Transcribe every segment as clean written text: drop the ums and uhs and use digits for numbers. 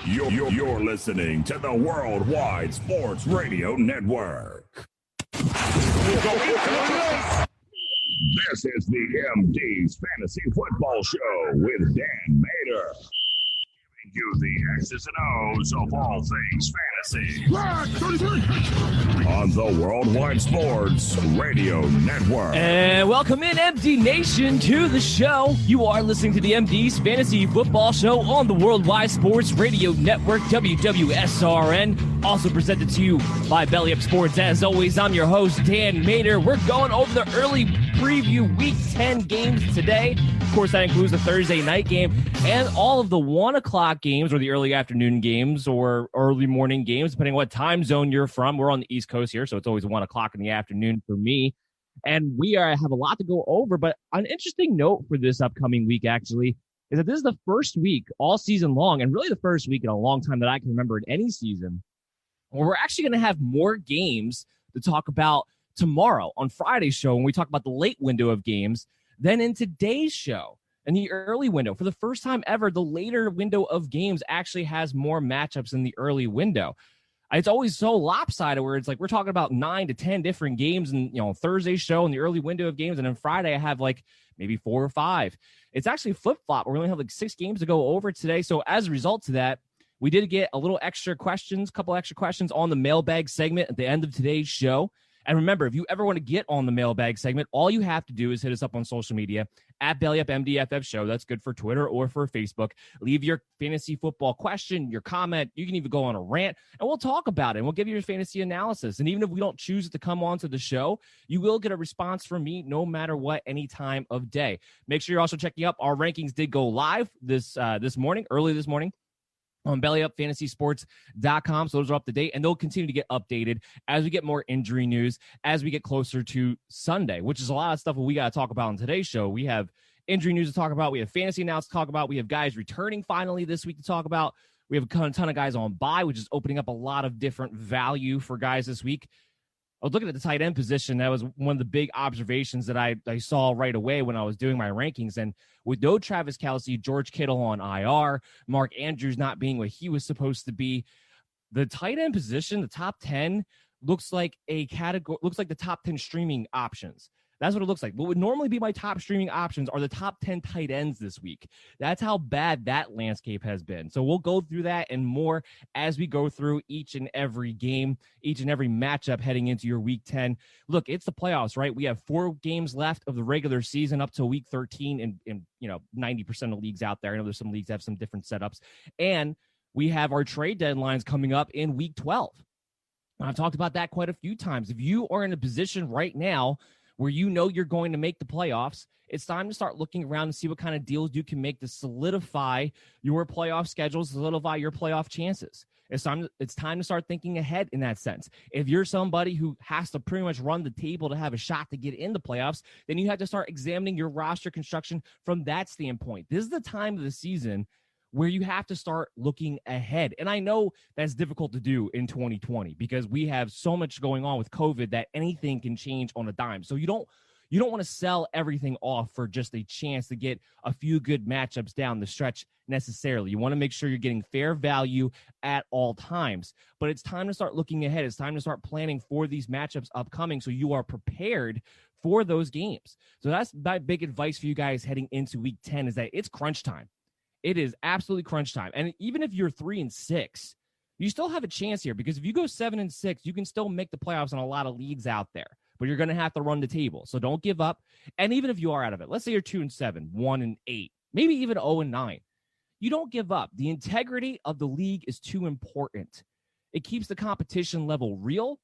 You're listening to the Worldwide Sports Radio Network. This is the MD's Fantasy Football Show with Dan Mater. Giving you the X's and O's of all things fantasy. On the Worldwide Sports Radio Network. And welcome in, MD Nation, to the show. You are listening to the MD's Fantasy Football Show on the Worldwide Sports Radio Network, WWSRN. Also presented to you by Belly Up Sports. As always, I'm your host, Dan Mater. We're going over the early preview Week 10 games today. Of course, that includes the Thursday night game and all of the 1 o'clock games or the early afternoon games or early morning games, depending on what time zone you're from. We're on the East Coast here, so it's always 1 o'clock in the afternoon for me. And we have a lot to go over, but an interesting note for this upcoming week, actually, is that this is the first week all season long, and really the first week in a long time that I can remember in any season, where we're actually going to have more games to talk about tomorrow on Friday's show when we talk about the late window of games than in today's show. In the early window, for the first time ever, the later window of games actually has more matchups in the early window. It's always so lopsided where it's like we're talking about 9 to 10 different games and Thursday's show in the early window of games, and then Friday I have like maybe 4 or 5. It's actually flip-flop. We only have like 6 games to go over today. So as a result of that, we did get a couple extra questions on the mailbag segment at the end of today's show. And remember, if you ever want to get on the mailbag segment, all you have to do is hit us up on social media at BellyUpMDFF Show. That's good for Twitter or for Facebook. Leave your fantasy football question, your comment. You can even go on a rant, and we'll talk about it. And we'll give you your fantasy analysis. And even if we don't choose to come on to the show, you will get a response from me no matter what, any time of day. Make sure you're also checking up. Our rankings did go live early this morning, on bellyupfantasysports.com. So those are up to date, and they'll continue to get updated as we get more injury news, as we get closer to Sunday, which is a lot of stuff that we got to talk about on today's show. We have injury news to talk about. We have fantasy announcements to talk about. We have guys returning finally this week to talk about. We have a ton of guys on bye, which is opening up a lot of different value for guys this week. I was looking at the tight end position. That was one of the big observations that I saw right away when I was doing my rankings. And with no Travis Kelce, George Kittle on IR, Mark Andrews not being what he was supposed to be, the tight end position, the top 10, looks like the top 10 streaming options. That's what it looks like. What would normally be my top streaming options are the top 10 tight ends this week. That's how bad that landscape has been. So we'll go through that and more as we go through each and every game, each and every matchup heading into your Week 10. Look, it's the playoffs, right? We have 4 games left of the regular season up to Week 13 in 90% of leagues out there. I know there's some leagues that have some different setups. And we have our trade deadlines coming up in Week 12. I've talked about that quite a few times. If you are in a position right now where you're going to make the playoffs, it's time to start looking around and see what kind of deals you can make to solidify your playoff schedule, solidify your playoff chances. It's time to start thinking ahead in that sense. If you're somebody who has to pretty much run the table to have a shot to get in the playoffs, then you have to start examining your roster construction from that standpoint. This is the time of the season where you have to start looking ahead. And I know that's difficult to do in 2020 because we have so much going on with COVID that anything can change on a dime. So you don't want to sell everything off for just a chance to get a few good matchups down the stretch necessarily. You want to make sure you're getting fair value at all times. But it's time to start looking ahead. It's time to start planning for these matchups upcoming so you are prepared for those games. So that's my big advice for you guys heading into Week 10 is that it's crunch time. It is absolutely crunch time. And even if you're 3-6, you still have a chance here because if you go 7-6, you can still make the playoffs in a lot of leagues out there, but you're going to have to run the table. So don't give up. And even if you are out of it, let's say you're 2-7, 1-8, maybe even 0-9, you don't give up. The integrity of the league is too important. It keeps the competition level real.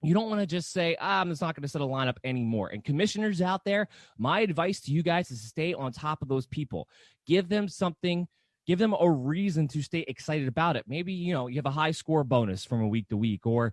You don't want to just say, I'm just not going to set a lineup anymore. And commissioners out there, my advice to you guys is to stay on top of those people. Give them something, give them a reason to stay excited about it. Maybe, you have a high score bonus from a week to week, or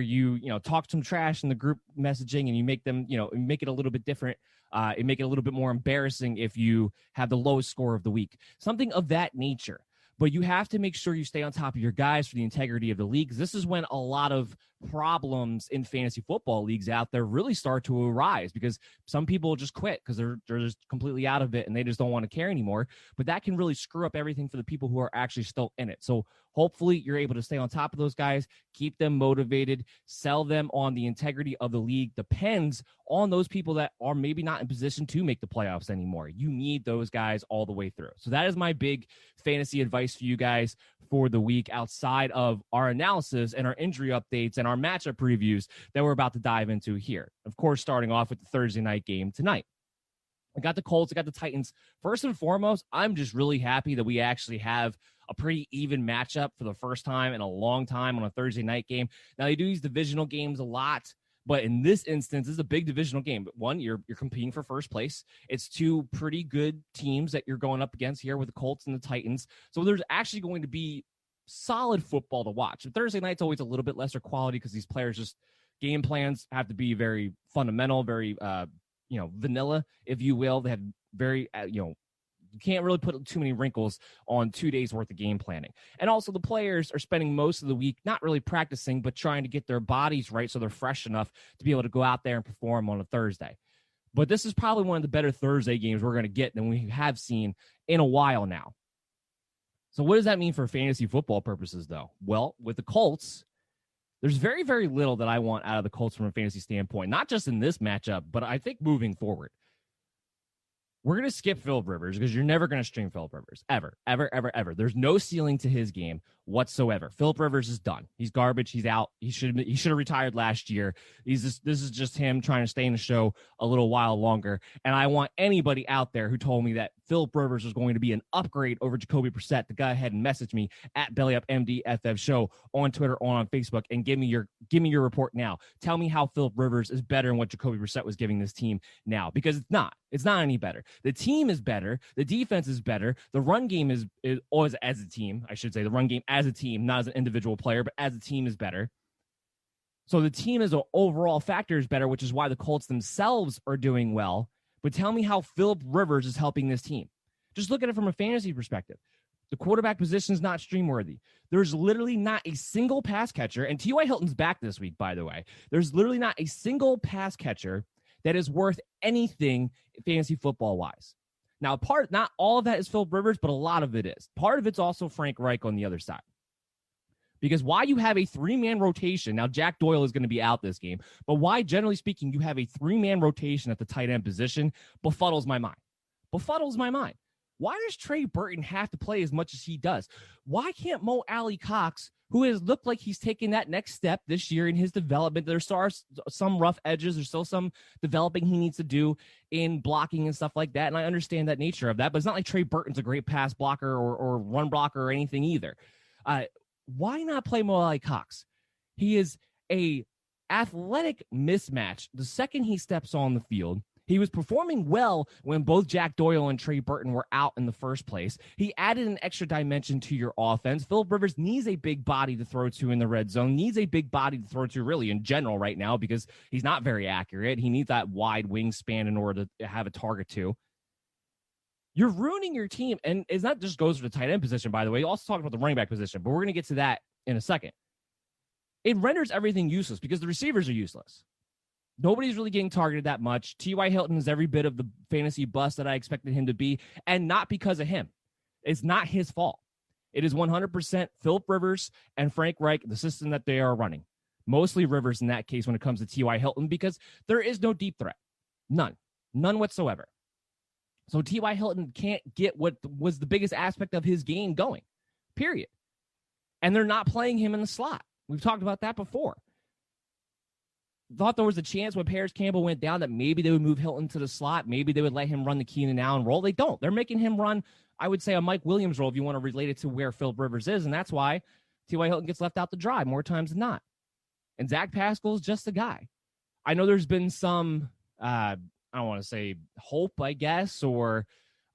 you talk some trash in the group messaging and you make them, make it a little bit different. And make it a little bit more embarrassing if you have the lowest score of the week, something of that nature. But you have to make sure you stay on top of your guys for the integrity of the league. This is when a lot of problems in fantasy football leagues out there really start to arise, because some people just quit because they're just completely out of it and they just don't want to care anymore. But that can really screw up everything for the people who are actually still in it. So hopefully you're able to stay on top of those guys, keep them motivated, sell them on the integrity of the league. Depends on those people that are maybe not in position to make the playoffs anymore. You need those guys all the way through. So that is my big fantasy advice for you guys for the week, outside of our analysis and our injury updates and our matchup previews that we're about to dive into here. Of course, starting off with the Thursday night game tonight. I got the Colts, I got the Titans. First and foremost, I'm just really happy that we actually have a pretty even matchup for the first time in a long time on a Thursday night game. Now, they do these divisional games a lot, but in this instance, this is a big divisional game. One, you're competing for first place. It's two pretty good teams that you're going up against here with the Colts and the Titans. So there's actually going to be solid football to watch. And Thursday night's always a little bit lesser quality because these players just game plans have to be very fundamental, very vanilla, if you will. They have very you can't really put too many wrinkles on 2 days worth of game planning. And also the players are spending most of the week not really practicing, but trying to get their bodies right so they're fresh enough to be able to go out there and perform on a Thursday. But this is probably one of the better Thursday games we're going to get than we have seen in a while now. So what does that mean for fantasy football purposes, though? Well, with the Colts, there's very, very little that I want out of the Colts from a fantasy standpoint, not just in this matchup, but I think moving forward. We're going to skip Philip Rivers because you're never going to stream Philip Rivers. Ever, ever, ever, ever. There's no ceiling to his game whatsoever. Philip Rivers is done. He's garbage. He's out. He should have retired last year. This is just him trying to stay in the show a little while longer. And I want anybody out there who told me that Philip Rivers was going to be an upgrade over Jacoby Brissett to go ahead and message me at BellyUpMDFF Show on Twitter or on Facebook and give me your report now. Tell me how Philip Rivers is better than what Jacoby Brissett was giving this team now, because it's not. It's not any better. The team is better. The defense is better. The run game is always, as a team, I should say, the run game as a team, not as an individual player, but as a team is better. So the team as an overall factor is better, which is why the Colts themselves are doing well. But tell me how Philip Rivers is helping this team. Just look at it from a fantasy perspective. The quarterback position is not stream-worthy. There's literally not a single pass catcher, and T.Y. Hilton's back this week, by the way. There's literally not a single pass catcher that is worth anything fantasy football-wise. Now, not all of that is Philip Rivers, but a lot of it is. Part of it's also Frank Reich on the other side. Because why you have a three-man rotation, now Jack Doyle is going to be out this game, but why, generally speaking, you have a three-man rotation at the tight end position befuddles my mind. Why does Trey Burton have to play as much as he does? Why can't Mo Alley Cox, who has looked like he's taking that next step this year in his development? There are some rough edges. There's still some developing he needs to do in blocking and stuff like that, and I understand that nature of that, but it's not like Trey Burton's a great pass blocker or run blocker or anything either. Why not play Mo Alley Cox? He is a athletic mismatch the second he steps on the field. He was performing well when both Jack Doyle and Trey Burton were out in the first place. He added an extra dimension to your offense. Philip Rivers needs a big body to throw to in the red zone, needs a big body to throw to really in general right now because he's not very accurate. He needs that wide wingspan in order to have a target to. You're ruining your team, and it's not just goes for the tight end position, by the way. You also talk about the running back position, but we're going to get to that in a second. It renders everything useless because the receivers are useless. Nobody's really getting targeted that much. T.Y. Hilton is every bit of the fantasy bust that I expected him to be, and not because of him. It's not his fault. It is 100% Philip Rivers and Frank Reich, the system that they are running. Mostly Rivers in that case when it comes to T.Y. Hilton because there is no deep threat. None whatsoever. So T.Y. Hilton can't get what was the biggest aspect of his game going, period. And they're not playing him in the slot. We've talked about that before. Thought there was a chance when Paris Campbell went down that maybe they would move Hilton to the slot. Maybe they would let him run the Keenan Allen role. They don't. They're making him run, I would say, a Mike Williams role if you want to relate it to where Philip Rivers is. And that's why T.Y. Hilton gets left out to dry more times than not. And Zach Pascal's just a guy. I know there's been some, I don't want to say hope, I guess, or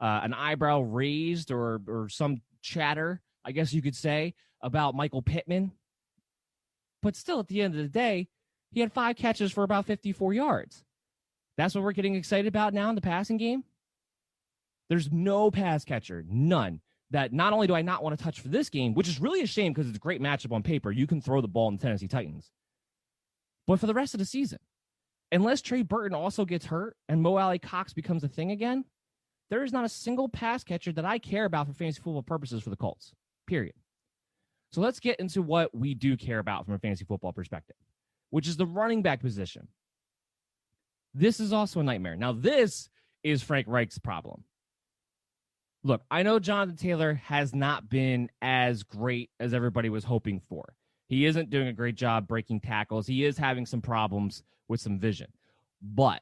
an eyebrow raised or some chatter, I guess you could say, about Michael Pittman. But still, at the end of the day, he had 5 catches for about 54 yards. That's what we're getting excited about now in the passing game? There's no pass catcher, none, that not only do I not want to touch for this game, which is really a shame because it's a great matchup on paper. You can throw the ball in the Tennessee Titans. But for the rest of the season, unless Trey Burton also gets hurt and Mo Alley Cox becomes a thing again, there is not a single pass catcher that I care about for fantasy football purposes for the Colts, period. So let's get into what we do care about from a fantasy football perspective, which is the running back position. This is also a nightmare. Now, this is Frank Reich's problem. Look, I know Jonathan Taylor has not been as great as everybody was hoping for. He isn't doing a great job breaking tackles. He is having some problems with some vision. But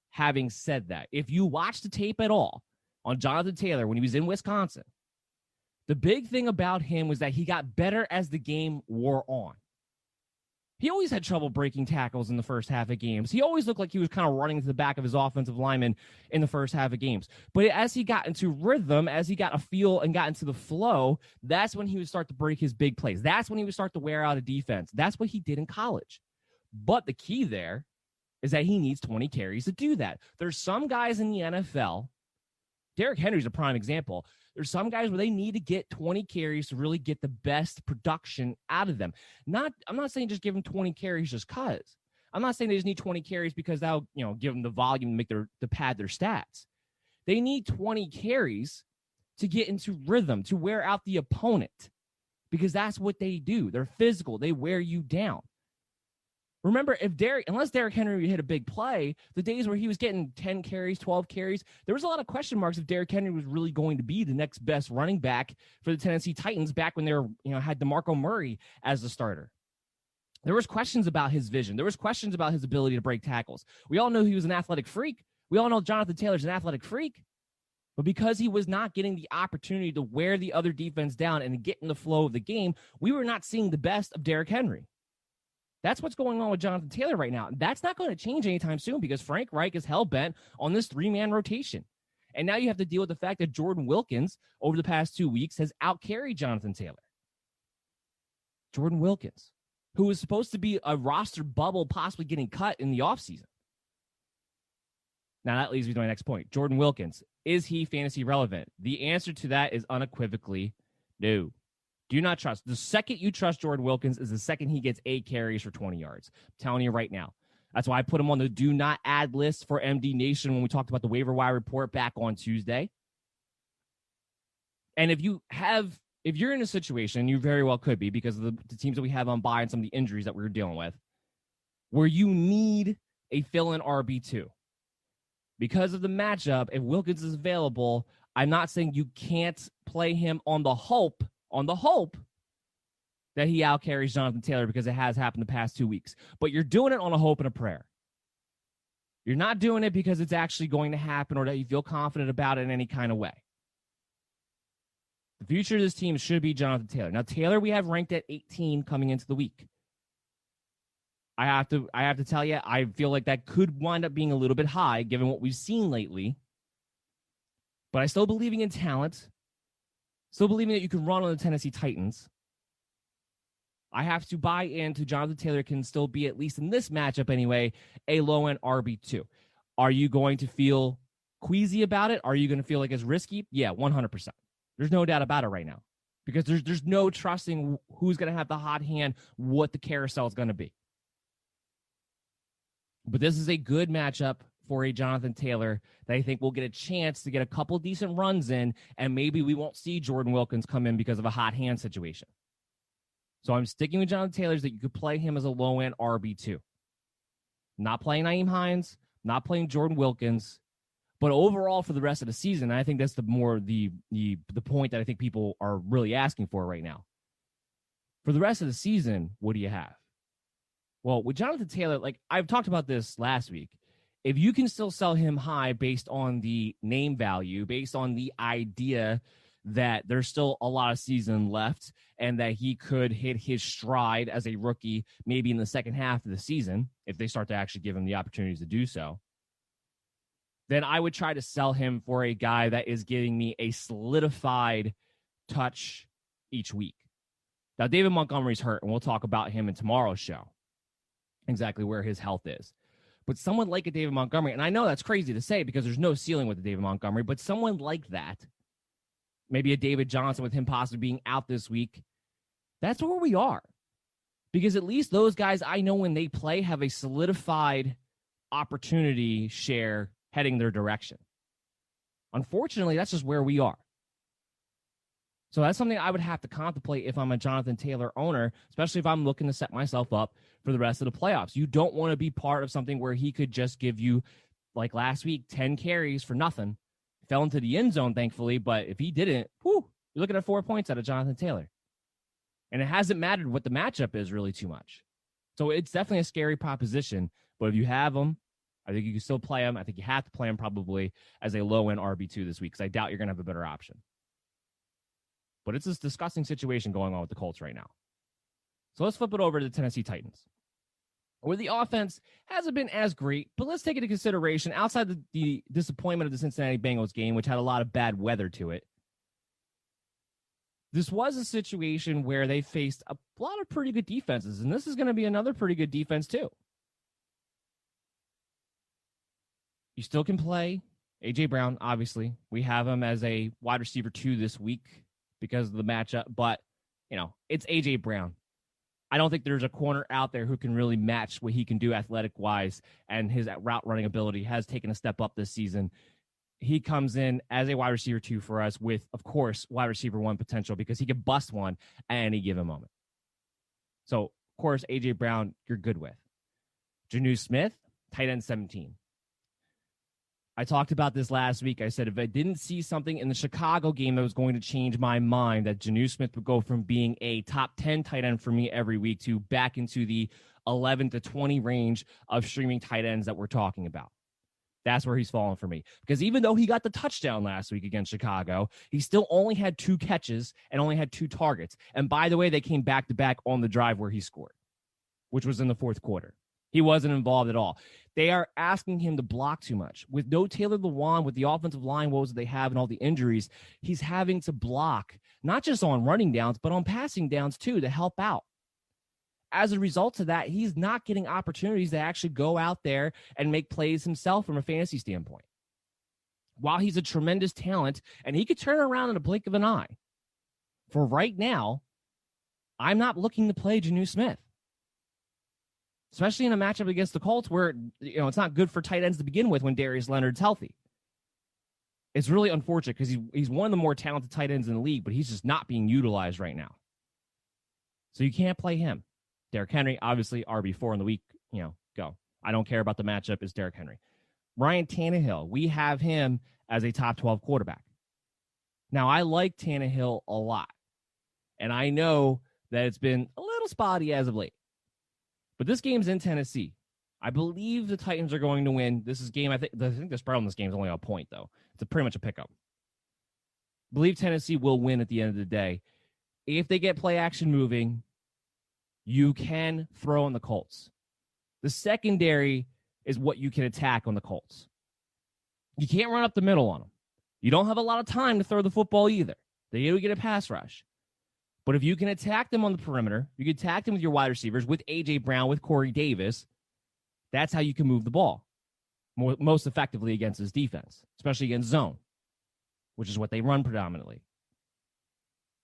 having said that, if you watch the tape at all on Jonathan Taylor when he was in Wisconsin, the big thing about him was that he got better as the game wore on. He always had trouble breaking tackles in the first half of games. He always looked like he was kind of running to the back of his offensive lineman in the first half of games. But as he got into rhythm, as he got a feel and got into the flow, that's when he would start to break his big plays. That's when he would start to wear out a defense. That's what he did in college. But the key there is that he needs 20 carries to do that. There's some guys in the NFL, Derrick Henry's a prime example. There's some guys where they need to get 20 carries to really get the best production out of them. I'm not saying just give them 20 carries just cause. I'm not saying they just need 20 carries because that'll, give them the volume to make to pad their stats. They need 20 carries to get into rhythm, to wear out the opponent, because that's what they do. They're physical. They wear you down. Remember, unless Derrick Henry hit a big play, the days where he was getting 10 carries, 12 carries, there was a lot of question marks if Derrick Henry was really going to be the next best running back for the Tennessee Titans back when they were, had DeMarco Murray as the starter. There was questions about his vision. There was questions about his ability to break tackles. We all know he was an athletic freak. We all know Jonathan Taylor's an athletic freak. But because he was not getting the opportunity to wear the other defense down and get in the flow of the game, we were not seeing the best of Derrick Henry. That's what's going on with Jonathan Taylor right now. That's not going to change anytime soon because Frank Reich is hell-bent on this three-man rotation. And now you have to deal with the fact that Jordan Wilkins, over the past 2 weeks, has outcarried Jonathan Taylor. Jordan Wilkins, who was supposed to be a roster bubble possibly getting cut in the offseason. Now that leads me to my next point. Jordan Wilkins, is he fantasy relevant? The answer to that is unequivocally no. Do not trust. The second you trust Jordan Wilkins is the second he gets 8 carries for 20 yards. I'm telling you right now. That's why I put him on the do not add list for MD Nation when we talked about the waiver wire report back on Tuesday. And if you're in a situation, you very well could be because of the teams that we have on bye and some of the injuries that we're dealing with, where you need a fill-in RB2. Because of the matchup, if Wilkins is available, I'm not saying you can't play him on the hope that he outcarries Jonathan Taylor because it has happened the past 2 weeks. But you're doing it on a hope and a prayer. You're not doing it because it's actually going to happen or that you feel confident about it in any kind of way. The future of this team should be Jonathan Taylor. Now, Taylor we have ranked at 18 coming into the week. I have to tell you, I feel like that could wind up being a little bit high given what we've seen lately. But I still believing in talent. Still believing that you can run on the Tennessee Titans. I have to buy into Jonathan Taylor can still be, at least in this matchup anyway, a low-end RB2. Are you going to feel queasy about it? Are you going to feel like it's risky? Yeah, 100%. There's no doubt about it right now. Because there's no trusting who's going to have the hot hand, what the carousel is going to be. But this is a good matchup for a Jonathan Taylor that I think will get a chance to get a couple decent runs in, and maybe we won't see Jordan Wilkins come in because of a hot hand situation. So I'm sticking with Jonathan Taylor that you could play him as a low-end RB2. Not playing Nyheim Hines, not playing Jordan Wilkins, but overall for the rest of the season, I think that's the point that I think people are really asking for right now. For the rest of the season, what do you have? Well, with Jonathan Taylor, like I've talked about this last week, if you can still sell him high based on the name value, based on the idea that there's still a lot of season left and that he could hit his stride as a rookie maybe in the second half of the season, if they start to actually give him the opportunities to do so, then I would try to sell him for a guy that is giving me a solidified touch each week. Now, David Montgomery's hurt, and we'll talk about him in tomorrow's show, exactly where his health is. But someone like a David Montgomery, and I know that's crazy to say because there's no ceiling with the David Montgomery, but someone like that, maybe a David Johnson with him possibly being out this week, that's where we are. Because at least those guys I know when they play have a solidified opportunity share heading their direction. Unfortunately, that's just where we are. So that's something I would have to contemplate if I'm a Jonathan Taylor owner, especially if I'm looking to set myself up for the rest of the playoffs. You don't want to be part of something where he could just give you, like last week, 10 carries for nothing. Fell into the end zone, thankfully, but if he didn't, you're looking at 4 points out of Jonathan Taylor. And it hasn't mattered what the matchup is really too much. So it's definitely a scary proposition. But if you have him, I think you can still play him. I think you have to play him probably as a low-end RB2 this week because I doubt you're going to have a better option. But it's this disgusting situation going on with the Colts right now. So let's flip it over to the Tennessee Titans, where the offense hasn't been as great, but let's take into consideration outside the disappointment of the Cincinnati Bengals game, which had a lot of bad weather to it. This was a situation where they faced a lot of pretty good defenses, and this is going to be another pretty good defense too. You still can play A.J. Brown, obviously. We have him as a wide receiver 2 this week because of the matchup, but, it's A.J. Brown. I don't think there's a corner out there who can really match what he can do athletic-wise, and his route running ability has taken a step up this season. He comes in as a wide receiver 2 for us with, of course, wide receiver 1 potential because he could bust one at any given moment. So, of course, A.J. Brown, you're good with. Jonnu Smith, tight end 17. I talked about this last week. I said if I didn't see something in the Chicago game that was going to change my mind, that Jonnu Smith would go from being a top 10 tight end for me every week to back into the 11 to 20 range of streaming tight ends that we're talking about. That's where he's fallen for me. Because even though he got the touchdown last week against Chicago, he still only had 2 catches and only had 2 targets. And by the way, they came back-to-back on the drive where he scored, which was in the fourth quarter. He wasn't involved at all. They are asking him to block too much. With no Taylor Lewan, with the offensive line woes that they have and all the injuries, he's having to block, not just on running downs, but on passing downs too, to help out. As a result of that, he's not getting opportunities to actually go out there and make plays himself from a fantasy standpoint. While he's a tremendous talent, and he could turn around in a blink of an eye, for right now, I'm not looking to play Jonnu Smith. Especially in a matchup against the Colts where, it's not good for tight ends to begin with when Darius Leonard's healthy. It's really unfortunate because he's one of the more talented tight ends in the league, but he's just not being utilized right now. So you can't play him. Derrick Henry, obviously, RB4 in the week, go. I don't care about the matchup. It's Derrick Henry. Ryan Tannehill, we have him as a top 12 quarterback. Now, I like Tannehill a lot, and I know that it's been a little spotty as of late. But this game's in Tennessee. I believe the Titans are going to win. This is game. I think the spread on this game is only a point, though. It's pretty much a pickup. I believe Tennessee will win at the end of the day. If they get play action moving, you can throw on the Colts. The secondary is what you can attack on the Colts. You can't run up the middle on them. You don't have a lot of time to throw the football either. They need to get a pass rush. But if you can attack them on the perimeter, you can attack them with your wide receivers, with A.J. Brown, with Corey Davis, that's how you can move the ball most effectively against this defense, especially against zone, which is what they run predominantly.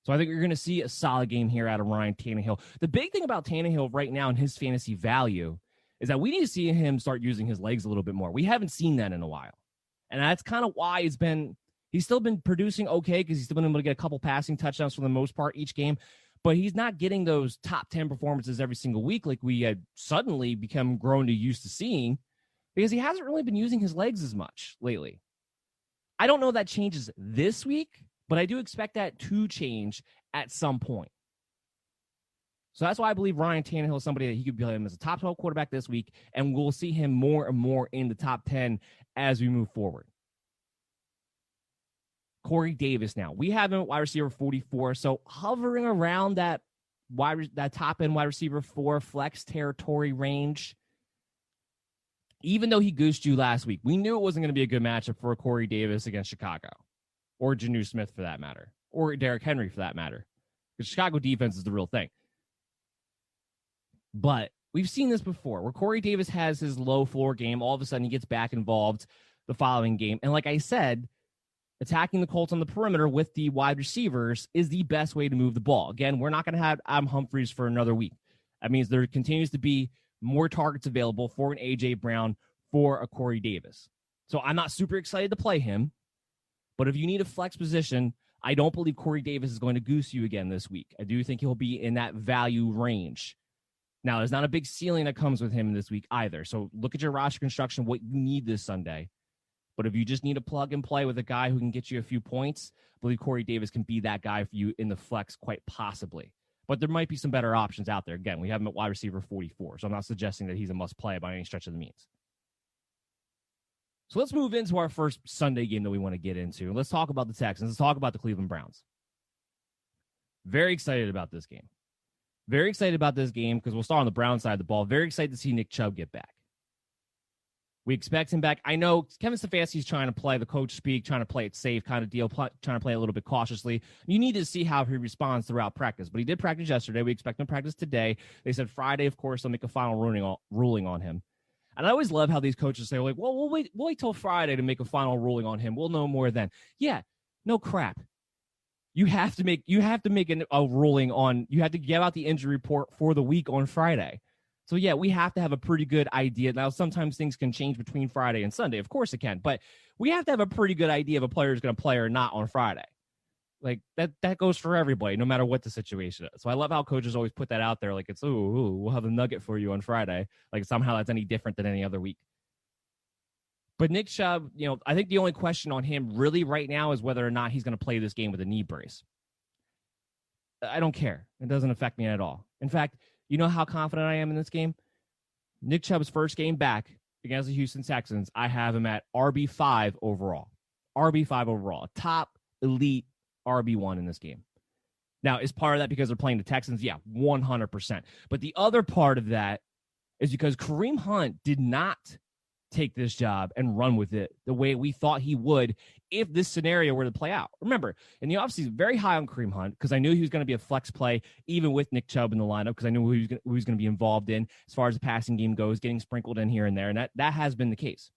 So I think you're going to see a solid game here out of Ryan Tannehill. The big thing about Tannehill right now in his fantasy value is that we need to see him start using his legs a little bit more. We haven't seen that in a while. And that's kind of why he's still been producing okay because he's still been able to get a couple passing touchdowns for the most part each game, but he's not getting those top 10 performances every single week like we had suddenly become grown to used to seeing because he hasn't really been using his legs as much lately. I don't know if that changes this week, but I do expect that to change at some point. So that's why I believe Ryan Tannehill is somebody that he could be him as a top 12 quarterback this week, and we'll see him more and more in the top 10 as we move forward. Corey Davis now. We have him at wide receiver 44, so hovering around that top-end wide receiver 4 flex territory range. Even though he goosed you last week, we knew it wasn't going to be a good matchup for Corey Davis against Chicago, or Jonnu Smith for that matter, or Derrick Henry for that matter. The Chicago defense is the real thing. But we've seen this before, where Corey Davis has his low floor game. All of a sudden, he gets back involved the following game. And like I said, attacking the Colts on the perimeter with the wide receivers is the best way to move the ball. Again, we're not going to have Adam Humphries for another week. That means there continues to be more targets available for an A.J. Brown, for a Corey Davis. So I'm not super excited to play him, but if you need a flex position, I don't believe Corey Davis is going to goose you again this week. I do think he'll be in that value range. Now, there's not a big ceiling that comes with him this week either. So look at your roster construction, what you need this Sunday. But if you just need a plug and play with a guy who can get you a few points, I believe Corey Davis can be that guy for you in the flex quite possibly. But there might be some better options out there. Again, we have him at wide receiver 44, so I'm not suggesting that he's a must-play by any stretch of the means. So let's move into our first Sunday game that we want to get into. Let's talk about the Texans. Let's talk about the Cleveland Browns. Very excited about this game. Very excited about this game because we'll start on the Brown side of the ball. Very excited to see Nick Chubb get back. We expect him back. I know Kevin Stefanski's trying to play the coach speak, trying to play it safe kind of deal, trying to play a little bit cautiously. You need to see how he responds throughout practice. But he did practice yesterday. We expect him to practice today. They said Friday, of course, they'll make a final ruling on him. And I always love how these coaches say, like, well, we'll wait till Friday to make a final ruling on him. We'll know more then. Yeah, no crap. You have to make a ruling on. You have to give out the injury report for the week on Friday. So yeah, we have to have a pretty good idea. Now, sometimes things can change between Friday and Sunday. Of course it can, but we have to have a pretty good idea if a player is going to play or not on Friday. Like that goes for everybody, no matter what the situation is. So I love how coaches always put that out there. Like it's, we'll have a nugget for you on Friday. Like somehow that's any different than any other week. But Nick Chubb, I think the only question on him really right now is whether or not he's going to play this game with a knee brace. I don't care. It doesn't affect me at all. In fact, you know how confident I am in this game? Nick Chubb's first game back against the Houston Texans, I have him at RB5 overall. RB5 overall. Top elite RB1 in this game. Now, is part of that because they're playing the Texans? Yeah, 100%. But the other part of that is because Kareem Hunt did not take this job and run with it the way we thought he would if this scenario were to play out. Remember, in the offseason, very high on Kareem Hunt because I knew he was going to be a flex play even with Nick Chubb in the lineup because I knew who he was going to be involved in as far as the passing game goes, getting sprinkled in here and there, and that has been the case.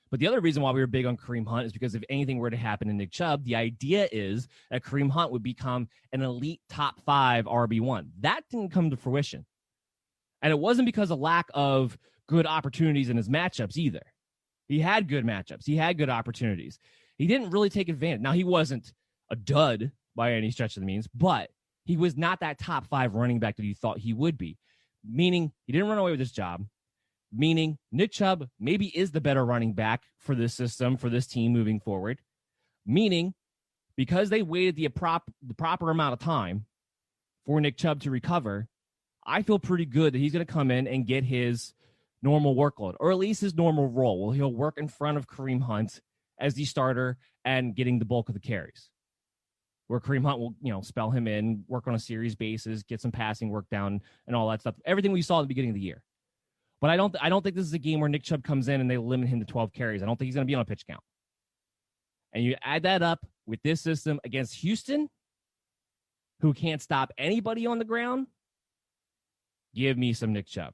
But the other reason why we were big on Kareem Hunt is because if anything were to happen to Nick Chubb, the idea is that Kareem Hunt would become an elite top 5 RB1. That didn't come to fruition. And it wasn't because of lack of good opportunities in his matchups either. He had good matchups. He had good opportunities. He didn't really take advantage. Now, he wasn't a dud by any stretch of the means, but he was not that top 5 running back that you thought he would be, meaning he didn't run away with his job, meaning Nick Chubb maybe is the better running back for this system, for this team moving forward, meaning because they waited the proper amount of time for Nick Chubb to recover, I feel pretty good that he's going to come in and get his normal workload, or at least his normal role. Well, he'll work in front of Kareem Hunt as the starter and getting the bulk of the carries, where Kareem Hunt will, spell him in, work on a series basis, get some passing work down and all that stuff. Everything we saw at the beginning of the year. But I don't think this is a game where Nick Chubb comes in and they limit him to 12 carries. I don't think he's going to be on a pitch count. And you add that up with this system against Houston, who can't stop anybody on the ground, give me some Nick Chubb.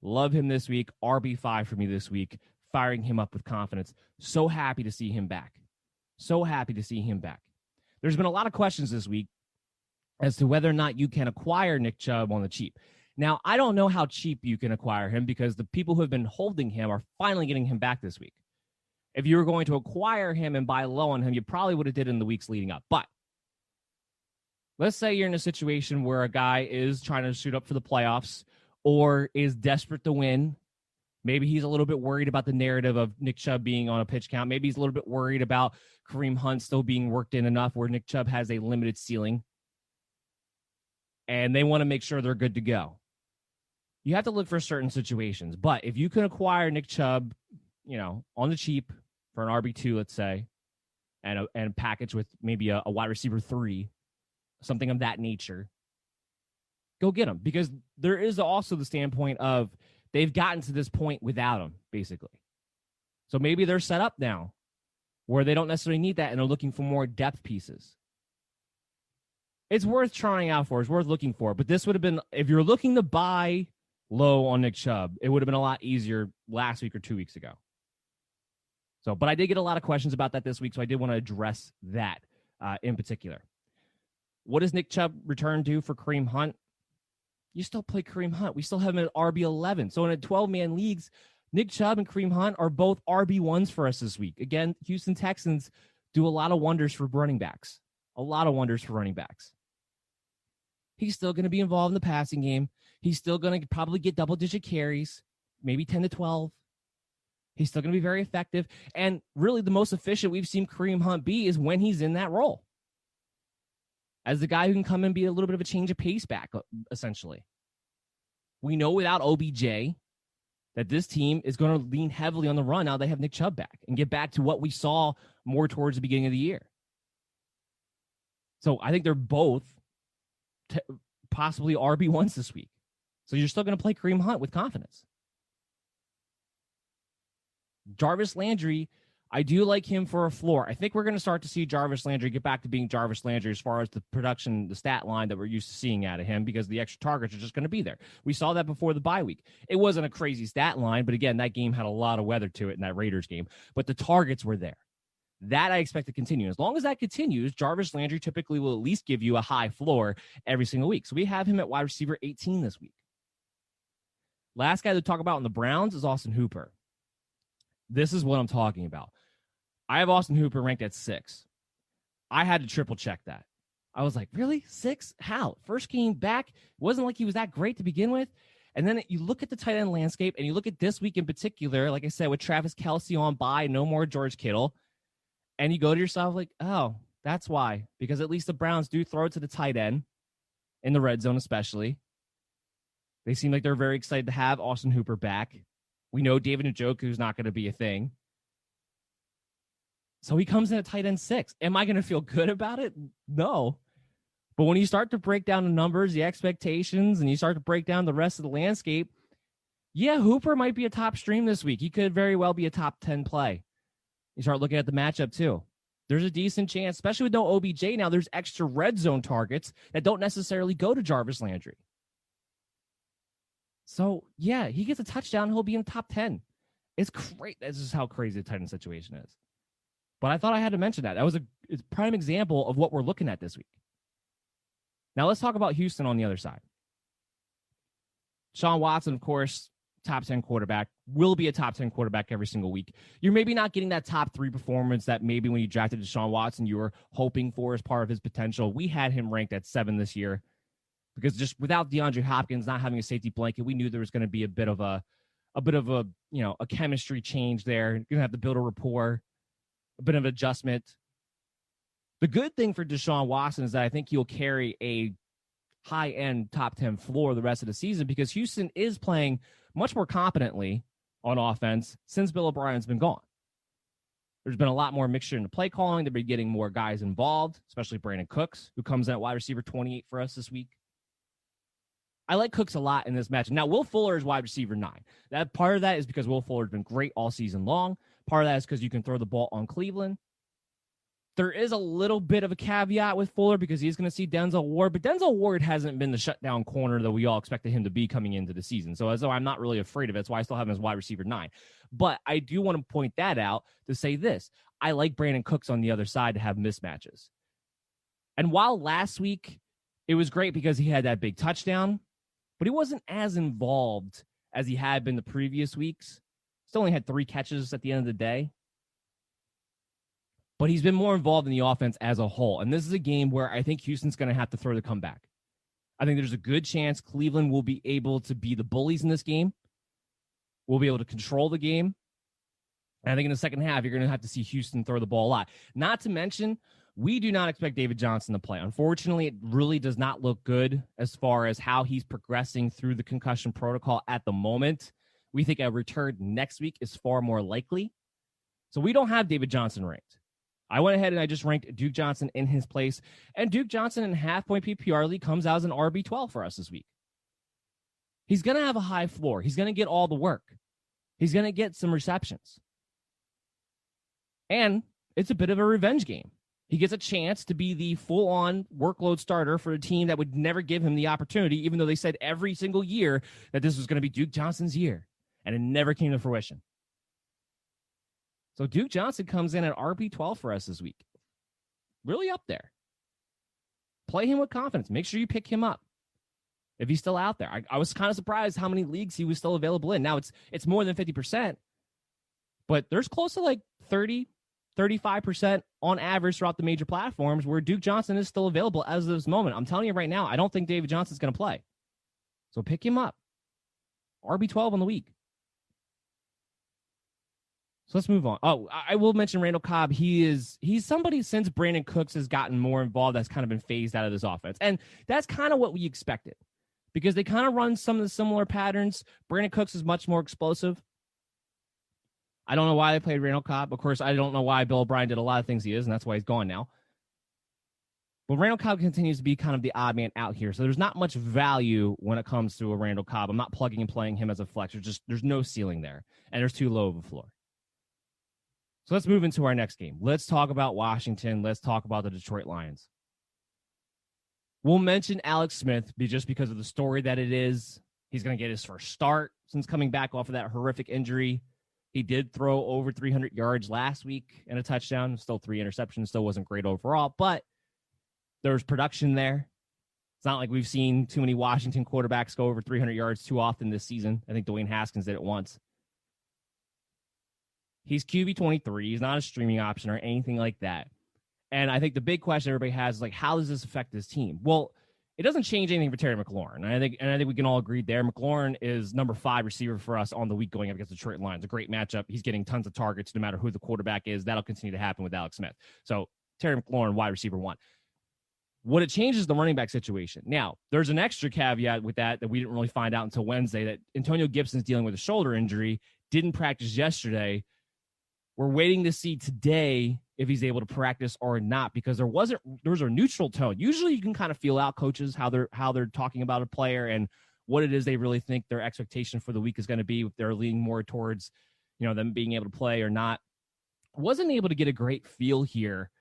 Love him this week. RB5 for me this week. Firing him up with confidence. So happy to see him back. So happy to see him back. There's been a lot of questions this week as to whether or not you can acquire Nick Chubb on the cheap. Now, I don't know how cheap you can acquire him because the people who have been holding him are finally getting him back this week. If you were going to acquire him and buy low on him, you probably would have did it in the weeks leading up. But let's say you're in a situation where a guy is trying to shoot up for the playoffs or is desperate to win. Maybe he's a little bit worried about the narrative of Nick Chubb being on a pitch count. Maybe he's a little bit worried about Kareem Hunt still being worked in enough where Nick Chubb has a limited ceiling. And they want to make sure they're good to go. You have to look for certain situations. But if you can acquire Nick Chubb, on the cheap for an RB2, let's say, and package with maybe a wide receiver 3, something of that nature, go get him. Because there is also the standpoint of they've gotten to this point without him, basically. So maybe they're set up now where they don't necessarily need that and they're looking for more depth pieces. It's worth trying out for. It's worth looking for. But this would have been, if you're looking to buy low on Nick Chubb, it would have been a lot easier last week or 2 weeks ago. But I did get a lot of questions about that this week, so I did want to address that in particular. What does Nick Chubb return to for Kareem Hunt? you still play Kareem Hunt. We still have him at RB11. So in a 12-man leagues, Nick Chubb and Kareem Hunt are both RB1s for us this week. Again, Houston Texans do a lot of wonders for running backs. A lot of wonders for running backs. He's still going to be involved in the passing game. He's still going to probably get double-digit carries, maybe 10 to 12. He's still going to be very effective. And really the most efficient we've seen Kareem Hunt be is when he's in that role, as the guy who can come and be a little bit of a change of pace back, essentially. We know without OBJ that this team is going to lean heavily on the run now they have Nick Chubb back and get back to what we saw more towards the beginning of the year. So I think they're both possibly RB1s this week. So you're still going to play Kareem Hunt with confidence. Jarvis Landry, I do like him for a floor. I think we're going to start to see Jarvis Landry get back to being Jarvis Landry as far as the production, the stat line that we're used to seeing out of him, because the extra targets are just going to be there. We saw that before the bye week. It wasn't a crazy stat line, but again, that game had a lot of weather to it in that Raiders game. But the targets were there. That I expect to continue. As long as that continues, Jarvis Landry typically will at least give you a high floor every single week. So we have him at wide receiver 18 this week. Last guy to talk about in the Browns is Austin Hooper. This is what I'm talking about. I have Austin Hooper ranked at 6. I had to triple check that. I was like, really? 6? How? First game back? It wasn't like he was that great to begin with. And then you look at the tight end landscape, and you look at this week in particular, like I said, with Travis Kelce on bye, no more George Kittle. And you go to yourself like, oh, that's why. Because at least the Browns do throw it to the tight end, in the red zone especially. They seem like they're very excited to have Austin Hooper back. We know David Njoku is not going to be a thing. So he comes in at tight end 6. Am I going to feel good about it? No. But when you start to break down the numbers, the expectations, and you start to break down the rest of the landscape, yeah, Hooper might be a top stream this week. He could very well be a top 10 play. You start looking at the matchup too. There's a decent chance, especially with no OBJ now, there's extra red zone targets that don't necessarily go to Jarvis Landry. So, yeah, he gets a touchdown, he'll be in the top 10. It's great. This is how crazy the tight end situation is. But I thought I had to mention that. That was a prime example of what we're looking at this week. Now let's talk about Houston on the other side. Sean Watson, of course, top 10 quarterback, will be a top 10 quarterback every single week. You're maybe not getting that top 3 performance that maybe when you drafted Deshaun Watson, you were hoping for as part of his potential. We had him ranked at 7 this year because just without DeAndre Hopkins not having a safety blanket, we knew there was going to be a bit of a chemistry change there. You're going to have to build a rapport, a bit of adjustment. The good thing for Deshaun Watson is that I think he'll carry a high-end top 10 floor the rest of the season because Houston is playing much more competently on offense since Bill O'Brien's been gone. There's been a lot more mixture in the play calling. They've been getting more guys involved, especially Brandon Cooks, who comes in at wide receiver 28 for us this week. I like Cooks a lot in this match. Now, Will Fuller is wide receiver 9. That part of that is because Will Fuller's been great all season long. Part of that is because you can throw the ball on Cleveland. There is a little bit of a caveat with Fuller because he's going to see Denzel Ward, but Denzel Ward hasn't been the shutdown corner that we all expected him to be coming into the season. So as though I'm not really afraid of it, that's why I still have him as wide receiver 9. But I do want to point that out to say this. I like Brandon Cooks on the other side to have mismatches. And while last week it was great because he had that big touchdown, but he wasn't as involved as he had been the previous weeks. Still only had 3 catches at the end of the day. But he's been more involved in the offense as a whole. And this is a game where I think Houston's going to have to throw the comeback. I think there's a good chance Cleveland will be able to be the bullies in this game. We'll be able to control the game. And I think in the second half, you're going to have to see Houston throw the ball a lot. Not to mention, we do not expect David Johnson to play. Unfortunately, it really does not look good as far as how he's progressing through the concussion protocol at the moment. We think a return next week is far more likely. So we don't have David Johnson ranked. I went ahead and I just ranked Duke Johnson in his place. And Duke Johnson in half-point PPR league comes out as an RB12 for us this week. He's going to have a high floor. He's going to get all the work. He's going to get some receptions. And it's a bit of a revenge game. He gets a chance to be the full-on workload starter for a team that would never give him the opportunity, even though they said every single year that this was going to be Duke Johnson's year. And it never came to fruition. So Duke Johnson comes in at RB12 for us this week. Really up there. Play him with confidence. Make sure you pick him up. if he's still out there. I was kind of surprised how many leagues he was still available in. Now it's more than 50%, but there's close to like 30, 35% on average throughout the major platforms where Duke Johnson is still available as of this moment. I'm telling you right now, I don't think David Johnson's going to play. So pick him up. RB12 on the week. So let's move on. Oh, I will mention Randall Cobb. He's somebody since Brandon Cooks has gotten more involved that's kind of been phased out of this offense. And that's kind of what we expected because they kind of run some of the similar patterns. Brandon Cooks is much more explosive. I don't know why they played Randall Cobb. Of course, I don't know why Bill O'Brien did a lot of things he is, and that's why he's gone now. But Randall Cobb continues to be kind of the odd man out here. So there's not much value when it comes to a Randall Cobb. I'm not plugging and playing him as a flex. There's no ceiling there, and there's too low of a floor. So let's move into our next game. Let's talk about Washington. Let's talk about the Detroit Lions. We'll mention Alex Smith just because of the story that it is. He's going to get his first start since coming back off of that horrific injury. He did throw over 300 yards last week and a touchdown. Still 3 interceptions. Still wasn't great overall, but there was production there. It's not like we've seen too many Washington quarterbacks go over 300 yards too often this season. I think Dwayne Haskins did it once. He's QB 23. He's not a streaming option or anything like that. And I think the big question everybody has is like, how does this affect this team? Well, it doesn't change anything for Terry McLaurin. And I think we can all agree there. McLaurin is number 5 receiver for us on the week going up against the Detroit Lions. A great matchup. He's getting tons of targets no matter who the quarterback is. That'll continue to happen with Alex Smith. So Terry McLaurin, wide receiver 1. What it changes the running back situation. Now, there's an extra caveat with that we didn't really find out until Wednesday that Antonio Gibson's dealing with a shoulder injury, didn't practice yesterday. We're waiting to see today if he's able to practice or not because there was a neutral tone. Usually you can kind of feel out coaches how they're talking about a player and what it is they really think their expectation for the week is going to be, if they're leaning more towards, them being able to play or not. Wasn't able to get a great feel here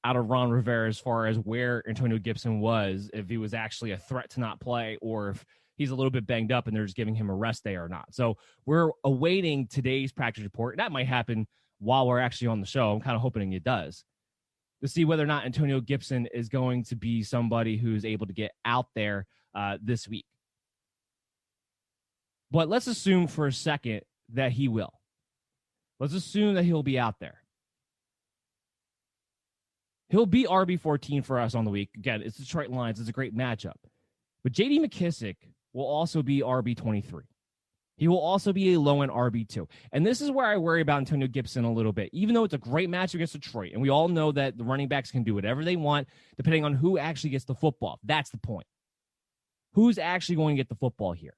out of Ron Rivera as far as where Antonio Gibson was, if he was actually a threat to not play or if he's a little bit banged up and they're just giving him a rest day or not. So we're awaiting today's practice report. That might happen while we're actually on the show. I'm kind of hoping it does, to see whether or not Antonio Gibson is going to be somebody who's able to get out there this week. But let's assume for a second that he will. Let's assume that he'll be out there. He'll be RB14 for us on the week. Again, it's Detroit Lions. It's a great matchup. But J.D. McKissic will also be RB23. He will also be a low-end RB2. And this is where I worry about Antonio Gibson a little bit, even though it's a great match against Detroit. And we all know that the running backs can do whatever they want, depending on who actually gets the football. That's the point. Who's actually going to get the football here?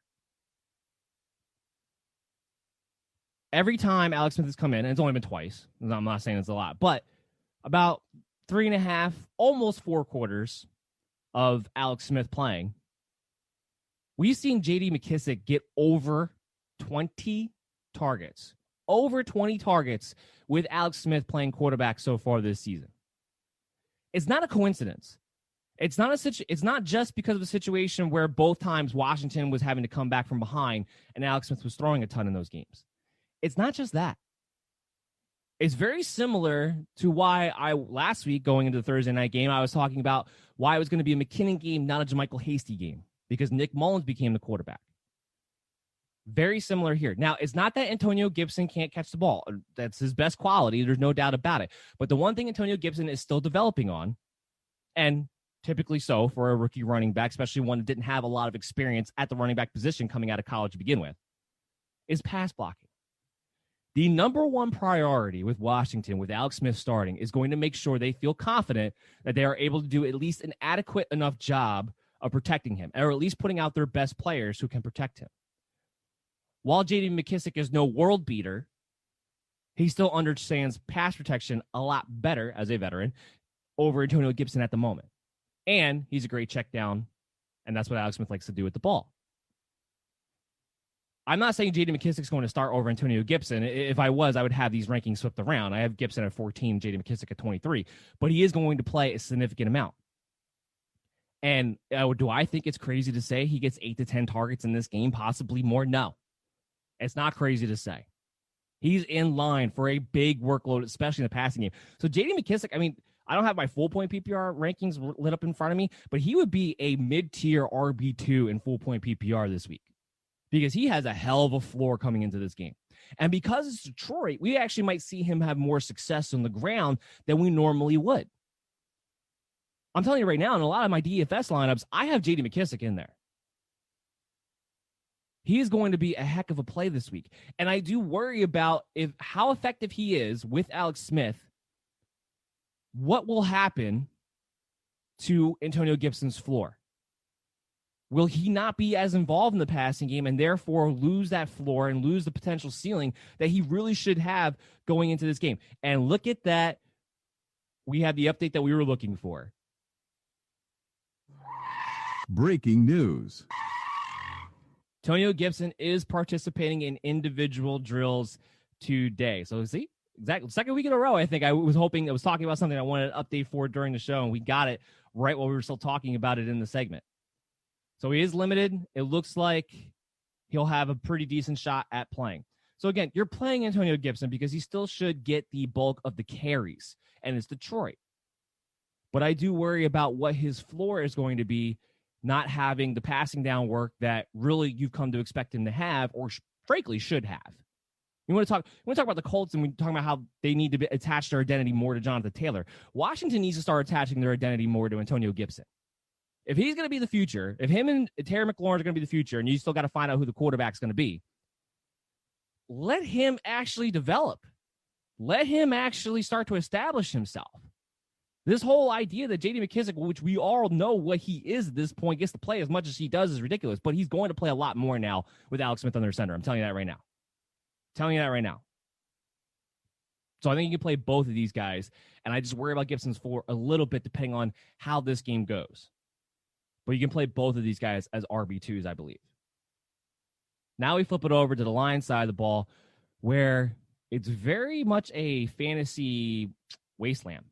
Every time Alex Smith has come in, and it's only been twice, I'm not saying it's a lot, but about 3.5, almost 4 quarters of Alex Smith playing, we've seen J.D. McKissic get over 20 targets. Over 20 targets with Alex Smith playing quarterback so far this season. It's not a coincidence. It's not just because of a situation where both times Washington was having to come back from behind and Alex Smith was throwing a ton in those games. It's not just that. It's very similar to why last week going into the Thursday night game, I was talking about why it was going to be a McKinnon game, not a JaMychal Hasty game, because Nick Mullins became the quarterback. Very similar here. Now, it's not that Antonio Gibson can't catch the ball. That's his best quality. There's no doubt about it. But the one thing Antonio Gibson is still developing on, and typically so for a rookie running back, especially one that didn't have a lot of experience at the running back position coming out of college to begin with, is pass blocking. The number one priority with Washington, with Alex Smith starting, is going to make sure they feel confident that they are able to do at least an adequate enough job of protecting him, or at least putting out their best players who can protect him. While J.D. McKissic is no world beater, he still understands pass protection a lot better as a veteran over Antonio Gibson at the moment. And he's a great check down, and that's what Alex Smith likes to do with the ball. I'm not saying J.D. McKissic's going to start over Antonio Gibson. If I was, I would have these rankings flipped around. I have Gibson at 14, J.D. McKissic at 23. But he is going to play a significant amount. And do I think it's crazy to say he gets 8 to 10 targets in this game, possibly more? No. It's not crazy to say. He's in line for a big workload, especially in the passing game. So J.D. McKissic, I don't have my full point PPR rankings lit up in front of me, but he would be a mid-tier RB2 in full point PPR this week because he has a hell of a floor coming into this game. And because it's Detroit, we actually might see him have more success on the ground than we normally would. I'm telling you right now, in a lot of my DFS lineups, I have J.D. McKissic in there. He is going to be a heck of a play this week. And I do worry about how effective he is with Alex Smith. What will happen to Antonio Gibson's floor? Will he not be as involved in the passing game and therefore lose that floor and lose the potential ceiling that he really should have going into this game? And look at that. We have the update that we were looking for. Breaking news. Antonio Gibson is participating in individual drills today. So see, exactly second week in a row, I think I was talking about something I wanted an update for during the show, and we got it right while we were still talking about it in the segment. So he is limited. It looks like he'll have a pretty decent shot at playing. So again, you're playing Antonio Gibson because he still should get the bulk of the carries, and it's Detroit. But I do worry about what his floor is going to be, not having the passing down work that really you've come to expect him to have, or frankly should have. You want to talk about the Colts, and we talk about how they need to attach their identity more to Jonathan Taylor. Washington needs to start attaching their identity more to Antonio Gibson. If he's going to be the future, if him and Terry McLaurin are going to be the future, and you still got to find out who the quarterback's going to be, let him actually develop. Let him actually start to establish himself. This whole idea that J.D. McKissic, which we all know what he is at this point, gets to play as much as he does is ridiculous, but he's going to play a lot more now with Alex Smith under center. I'm telling you that right now. So I think you can play both of these guys, and I just worry about Gibson's floor a little bit depending on how this game goes. But you can play both of these guys as RB2s, I believe. Now we flip it over to the Lions side of the ball, where it's very much a fantasy wasteland,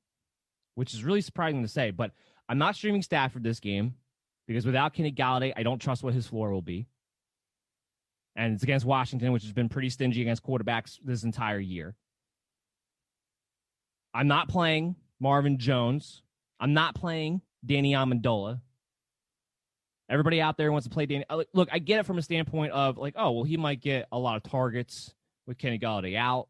which is really surprising to say. But I'm not streaming Stafford this game because without Kenny Galladay, I don't trust what his floor will be. And it's against Washington, which has been pretty stingy against quarterbacks this entire year. I'm not playing Marvin Jones. I'm not playing Danny Amendola. Everybody out there wants to play Danny. Look, I get it from a standpoint of like, oh, well, he might get a lot of targets with Kenny Galladay out.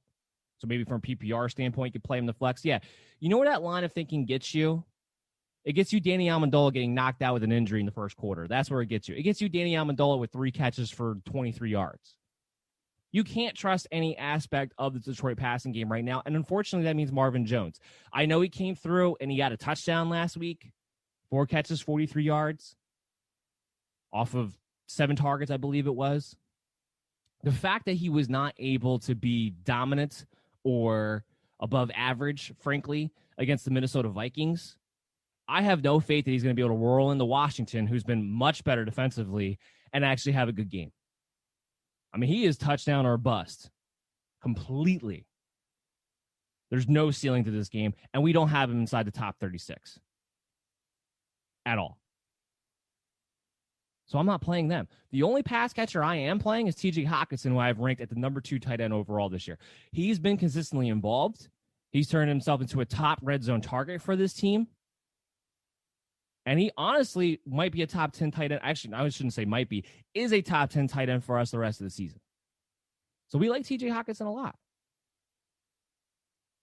So maybe from a PPR standpoint, you could play him the flex. Yeah. You know where that line of thinking gets you? It gets you Danny Amendola getting knocked out with an injury in the first quarter. That's where it gets you. It gets you Danny Amendola with 3 catches for 23 yards. You can't trust any aspect of the Detroit passing game right now. And unfortunately, that means Marvin Jones. I know he came through and he got a touchdown last week. 4 catches, 43 yards. Off of 7 targets, I believe it was. The fact that he was not able to be dominant or above average, frankly, against the Minnesota Vikings, I have no faith that he's going to be able to roll into Washington, who's been much better defensively, and actually have a good game. I mean, he is touchdown or bust completely. There's no ceiling to this game, and we don't have him inside the top 36 at all. So I'm not playing them. The only pass catcher I am playing is TJ Hockenson, who I've ranked at the number 2 tight end overall this year. He's been consistently involved. He's turned himself into a top red zone target for this team. And he honestly might be a top 10 tight end. Actually, I shouldn't say might be. Is a top 10 tight end for us the rest of the season. So we like TJ Hockenson a lot.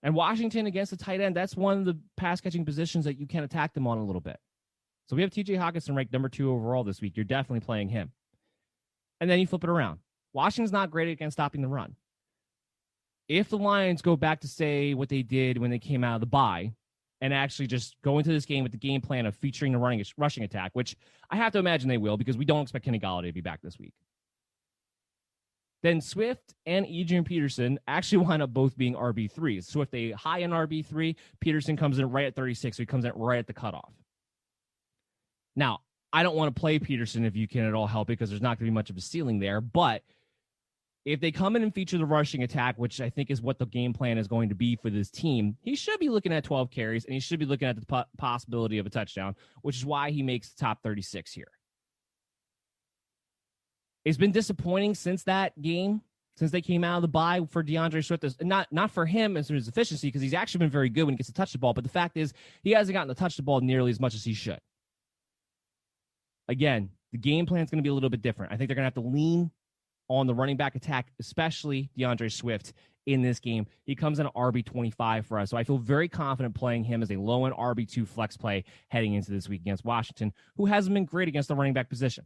And Washington against the tight end, that's one of the pass catching positions that you can attack them on a little bit. So we have TJ Hockenson ranked number 2 overall this week. You're definitely playing him. And then you flip it around. Washington's not great against stopping the run. If the Lions go back to, say, what they did when they came out of the bye and actually just go into this game with the game plan of featuring the rushing attack, which I have to imagine they will because we don't expect Kenny Galladay to be back this week, then Swift and Adrian Peterson actually wind up both being RB3s. Swift a high end RB3. Peterson comes in right at 36, so he comes in right at the cutoff. Now, I don't want to play Peterson if you can at all help it because there's not going to be much of a ceiling there. But if they come in and feature the rushing attack, which I think is what the game plan is going to be for this team, he should be looking at 12 carries, and he should be looking at the possibility of a touchdown, which is why he makes the top 36 here. It's been disappointing since that game since they came out of the bye for DeAndre Swift. Not for him as his efficiency, because he's actually been very good when he gets to touch the ball. But the fact is, he hasn't gotten to touch the ball nearly as much as he should. Again, the game plan is going to be a little bit different. I think they're going to have to lean on the running back attack, especially DeAndre Swift in this game. He comes in at RB25 for us, so I feel very confident playing him as a low-end RB2 flex play heading into this week against Washington, who hasn't been great against the running back position.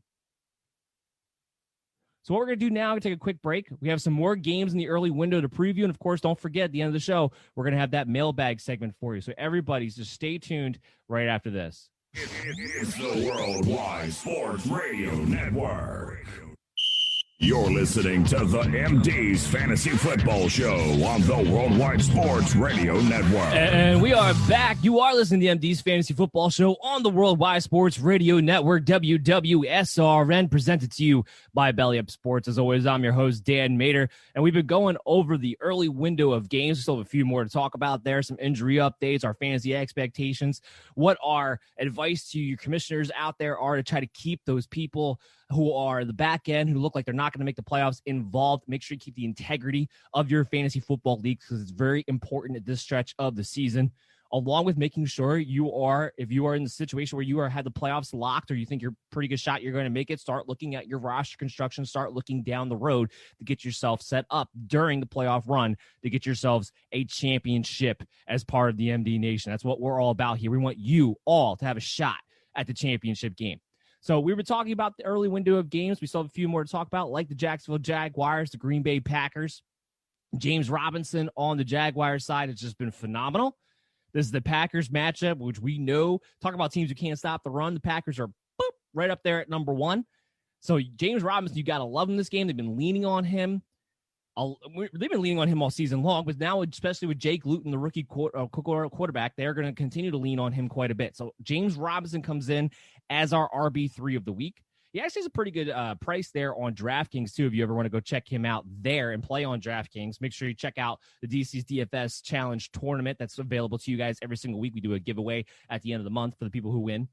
So what we're going to do now, we're going to take a quick break. We have some more games in the early window to preview, and of course, don't forget, at the end of the show, we're going to have that mailbag segment for you. So everybody, just stay tuned right after this. It's the Worldwide Sports Radio Network. You're listening to the MD's Fantasy Football Show on the Worldwide Sports Radio Network. And we are back. You are listening to the MD's Fantasy Football Show on the Worldwide Sports Radio Network, WWSRN, presented to you by Belly Up Sports. As always, I'm your host, Dan Mader, and we've been going over the early window of games. We still have a few more to talk about there, some injury updates, our fantasy expectations, what our advice to your commissioners out there are to try to keep those people who are the back end, who look like they're not going to make the playoffs, involved. Make sure you keep the integrity of your fantasy football league, because it's very important at this stretch of the season, along with making sure you are, if you are in the situation where you had the playoffs locked, or you think you're a pretty good shot you're going to make it, start looking at your roster construction, start looking down the road to get yourself set up during the playoff run to get yourselves a championship as part of the MD Nation. That's what we're all about here. We want you all to have a shot at the championship game. So we were talking about the early window of games. We still have a few more to talk about, like the Jacksonville Jaguars, the Green Bay Packers. James Robinson on the Jaguars side has just been phenomenal. This is the Packers matchup, which we know, talk about teams who can't stop the run. The Packers are right up there at number one. So James Robinson, you got to love him this game. They've been leaning on him. They've been leaning on him all season long, but now, especially with Jake Luton, the rookie quarterback, they're going to continue to lean on him quite a bit. So James Robinson comes in as our RB3 of the week. He actually has a pretty good price there on DraftKings, too, if you ever want to go check him out there and play on DraftKings. Make sure you check out the DC's DFS Challenge Tournament that's available to you guys every single week. We do a giveaway at the end of the month for the people who win.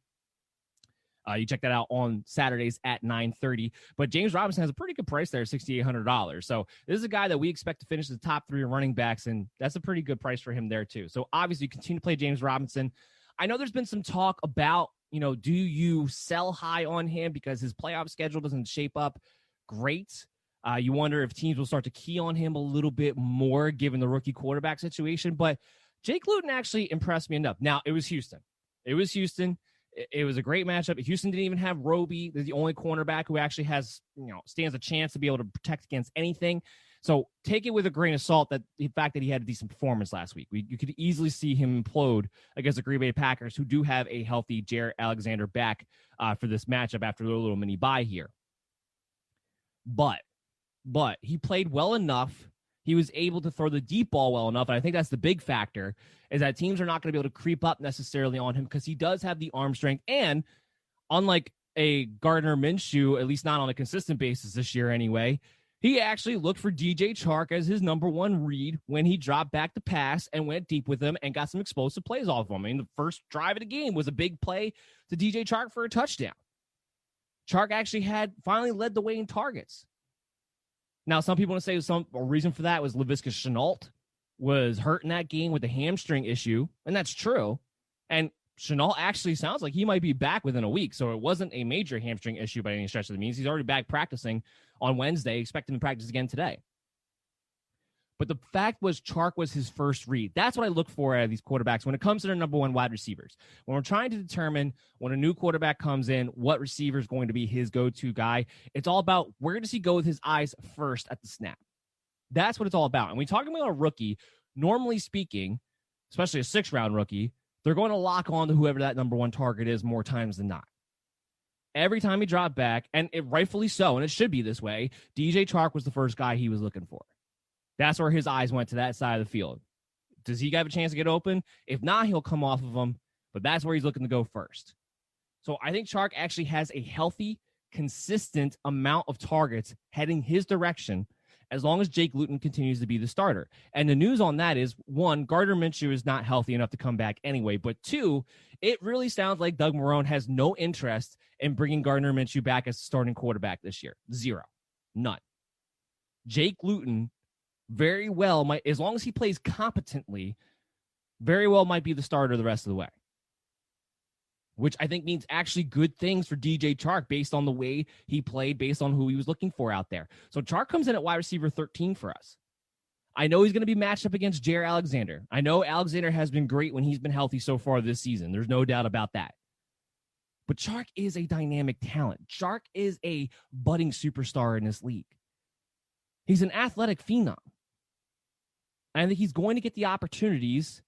You check that out on Saturdays at 9:30. But James Robinson has a pretty good price there, $6,800. So this is a guy that we expect to finish the top three running backs, and that's a pretty good price for him there too. So obviously, continue to play James Robinson. I know there's been some talk about, do you sell high on him because his playoff schedule doesn't shape up great? You wonder if teams will start to key on him a little bit more given the rookie quarterback situation. But Jake Luton actually impressed me enough. Now, it was Houston. It was a great matchup. Houston didn't even have Roby. They're the only cornerback who actually has, stands a chance to be able to protect against anything. So take it with a grain of salt that the fact that he had a decent performance last week. You could easily see him implode against the Green Bay Packers, who do have a healthy Jaire Alexander back for this matchup after a little mini bye here. But he played well enough. He was able to throw the deep ball well enough, and I think that's the big factor, is that teams are not going to be able to creep up necessarily on him because he does have the arm strength. And unlike a Gardner Minshew, at least not on a consistent basis this year anyway, he actually looked for DJ Chark as his number one read when he dropped back to pass and went deep with him and got some explosive plays off of him. I mean, the first drive of the game was a big play to DJ Chark for a touchdown. Chark actually finally led the way in targets. Now, some people want to say a reason for that was Laviska Shenault was hurt in that game with a hamstring issue, and that's true. And Shenault actually sounds like he might be back within a week, so it wasn't a major hamstring issue by any stretch of the means. He's already back practicing on Wednesday, expecting to practice again today. But the fact was Chark was his first read. That's what I look for out of these quarterbacks when it comes to their number one wide receivers. When we're trying to determine when a new quarterback comes in, what receiver is going to be his go-to guy, it's all about where does he go with his eyes first at the snap. That's what it's all about. And when talking about a rookie, normally speaking, especially a sixth-round rookie, they're going to lock on to whoever that number one target is more times than not. Every time he dropped back, and it rightfully so, and it should be this way, DJ Chark was the first guy he was looking for. That's where his eyes went, to that side of the field. Does he have a chance to get open? If not, he'll come off of him, but that's where he's looking to go first. So I think Chark actually has a healthy, consistent amount of targets heading his direction as long as Jake Luton continues to be the starter. And the news on that is, one, Gardner Minshew is not healthy enough to come back anyway, but two, it really sounds like Doug Marrone has no interest in bringing Gardner Minshew back as starting quarterback this year. Zero. None. Jake Luton very well might, as long as he plays competently, very well might be the starter the rest of the way. Which I think means actually good things for DJ Chark based on the way he played, based on who he was looking for out there. So Chark comes in at wide receiver 13 for us. I know he's going to be matched up against Jaire Alexander. I know Alexander has been great when he's been healthy so far this season. There's no doubt about that. But Chark is a dynamic talent. Chark is a budding superstar in this league. He's an athletic phenom. I think he's going to get the opportunities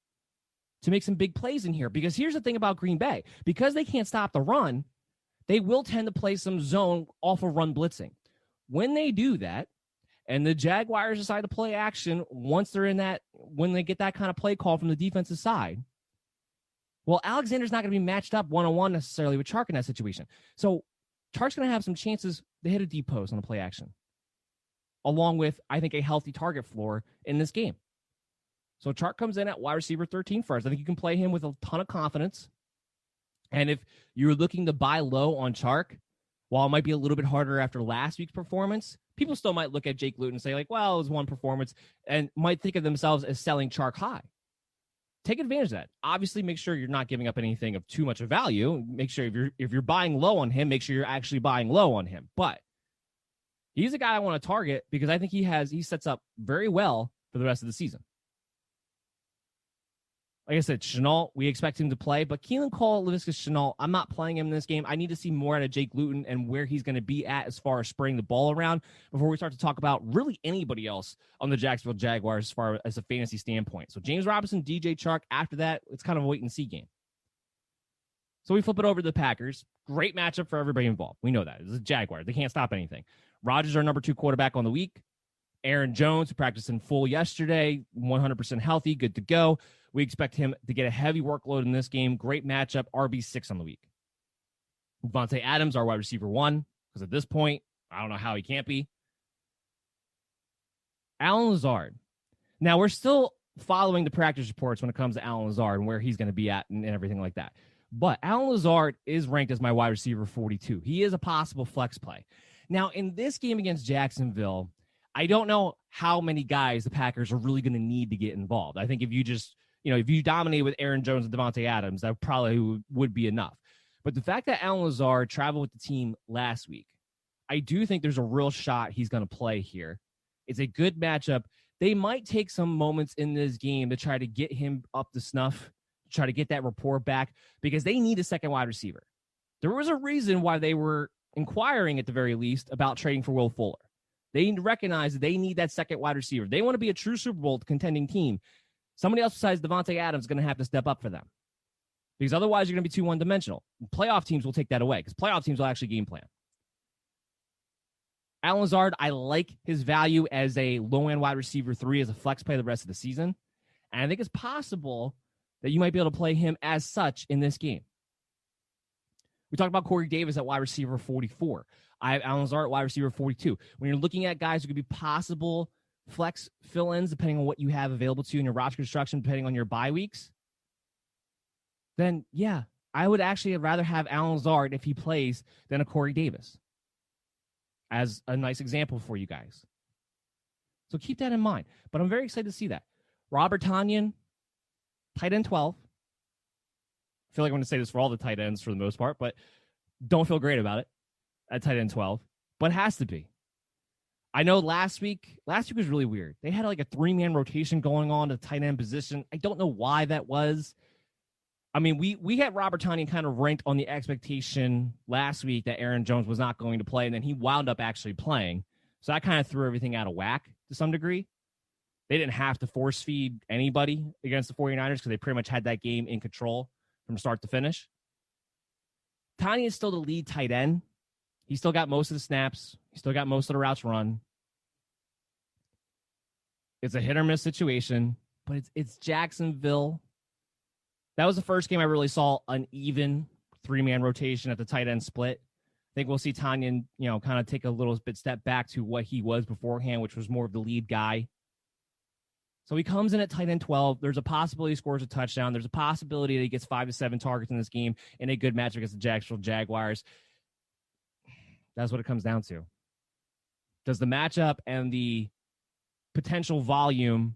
to make some big plays in here. Because here's the thing about Green Bay. Because they can't stop the run, they will tend to play some zone off of run blitzing. When they do that, and the Jaguars decide to play action once they're in that, when they get that kind of play call from the defensive side, well, Alexander's not going to be matched up one-on-one necessarily with Chark in that situation. So Chark's going to have some chances to hit a deep post on a play action, along with, I think, a healthy target floor in this game. So Chark comes in at wide receiver 13 first. I think you can play him with a ton of confidence. And if you're looking to buy low on Chark, while it might be a little bit harder after last week's performance, people still might look at Jake Luton and say, like, well, it was one performance, and might think of themselves as selling Chark high. Take advantage of that. Obviously, make sure you're not giving up anything of too much of value. Make sure if you're buying low on him, make sure you're actually buying low on him. But he's a guy I want to target because I think he sets up very well for the rest of the season. Like I said, Shenault, we expect him to play, but Keelan Cole, Laviska Shenault, I'm not playing him in this game. I need to see more out of Jake Luton and where he's going to be at as far as spraying the ball around before we start to talk about really anybody else on the Jacksonville Jaguars as far as a fantasy standpoint. So James Robinson, DJ Chark, after that, it's kind of a wait-and-see game. So we flip it over to the Packers. Great matchup for everybody involved. We know that. It's the Jaguars. They can't stop anything. Rodgers, our number 2 quarterback on the week. Aaron Jones, who practiced in full yesterday, 100% healthy, good to go. We expect him to get a heavy workload in this game. Great matchup, RB6 on the week. Davante Adams, our wide receiver 1, because at this point, I don't know how he can't be. Allen Lazard. Now, we're still following the practice reports when it comes to Allen Lazard and where he's going to be at and everything like that. But Allen Lazard is ranked as my wide receiver 42. He is a possible flex play. Now, in this game against Jacksonville, I don't know how many guys the Packers are really going to need to get involved. I think if you just, if you dominate with Aaron Jones and Davante Adams, that probably would be enough. But the fact that Allen Lazard traveled with the team last week, I do think there's a real shot he's going to play here. It's a good matchup. They might take some moments in this game to try to get him up to snuff, try to get that rapport back, because they need a second wide receiver. There was a reason why they were inquiring at the very least about trading for Will Fuller. They recognize that they need that second wide receiver. They want to be a true Super Bowl contending team. Somebody else besides Davante Adams is going to have to step up for them, because otherwise you're going to be too one-dimensional. Playoff teams will take that away because playoff teams will actually game plan. Allen Lazard, I like his value as a low-end wide receiver 3 as a flex play the rest of the season. And I think it's possible that you might be able to play him as such in this game. We talked about Corey Davis at wide receiver 44. I have Allen Lazard at wide receiver 42. When you're looking at guys who could be possible flex fill-ins, depending on what you have available to you in your roster construction, depending on your bye weeks, then, yeah, I would actually rather have Allen Lazard if he plays than a Corey Davis as a nice example for you guys. So keep that in mind. But I'm very excited to see that. Robert Tonyan, tight end 12. I feel like I'm going to say this for all the tight ends for the most part, but don't feel great about it at tight end 12. But it has to be. I know last week was really weird. They had like a 3-man rotation going on at the tight end position. I don't know why that was. I mean, we had Robert Tonyan kind of ranked on the expectation last week that Aaron Jones was not going to play, and then he wound up actually playing. So that kind of threw everything out of whack to some degree. They didn't have to force feed anybody against the 49ers because they pretty much had that game in control from start to finish. Tonyan is still the lead tight end. He still got most of the snaps. He still got most of the routes run. It's a hit-or-miss situation, but it's Jacksonville. That was the first game I really saw an even 3-man rotation at the tight end split. I think we'll see Tonyan, kind of take a little bit step back to what he was beforehand, which was more of the lead guy. So he comes in at tight end 12. There's a possibility he scores a touchdown. There's a possibility that he gets 5 to 7 targets in this game in a good match against the Jacksonville Jaguars. That's what it comes down to. Does the matchup and the potential volume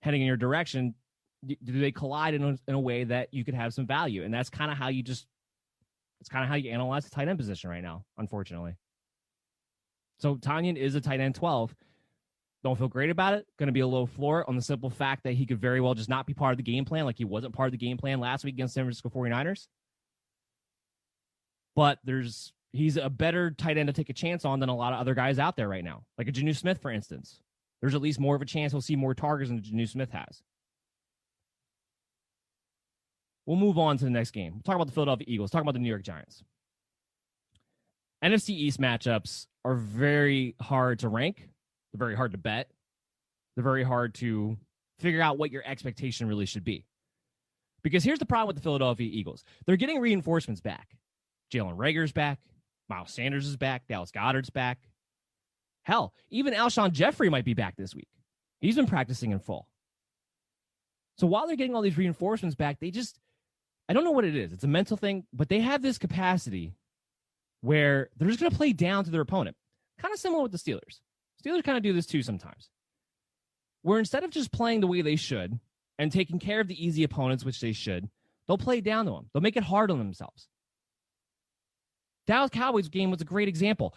heading in your direction, do they collide in a way that you could have some value? And that's kind of how you analyze the tight end position right now, unfortunately. So Tonyan is a tight end 12. Don't feel great about it. Going to be a low floor on the simple fact that he could very well just not be part of the game plan, like he wasn't part of the game plan last week against San Francisco 49ers. But he's a better tight end to take a chance on than a lot of other guys out there right now. Like a Jonnu Smith, for instance. There's at least more of a chance he'll see more targets than Jonnu Smith has. We'll move on to the next game. We'll talk about the Philadelphia Eagles. Talk about the New York Giants. NFC East matchups are very hard to rank. They're very hard to bet. They're very hard to figure out what your expectation really should be. Because here's the problem with the Philadelphia Eagles. They're getting reinforcements back. Jalen Reagor's back. Miles Sanders is back. Dallas Goedert's back. Hell, even Alshon Jeffrey might be back this week. He's been practicing in full. So while they're getting all these reinforcements back, I don't know what it is. It's a mental thing, but they have this capacity where they're just going to play down to their opponent. Kind of similar with the Steelers. Steelers kind of do this too sometimes. Where instead of just playing the way they should and taking care of the easy opponents, which they should, they'll play down to them. They'll make it hard on themselves. Dallas Cowboys game was a great example.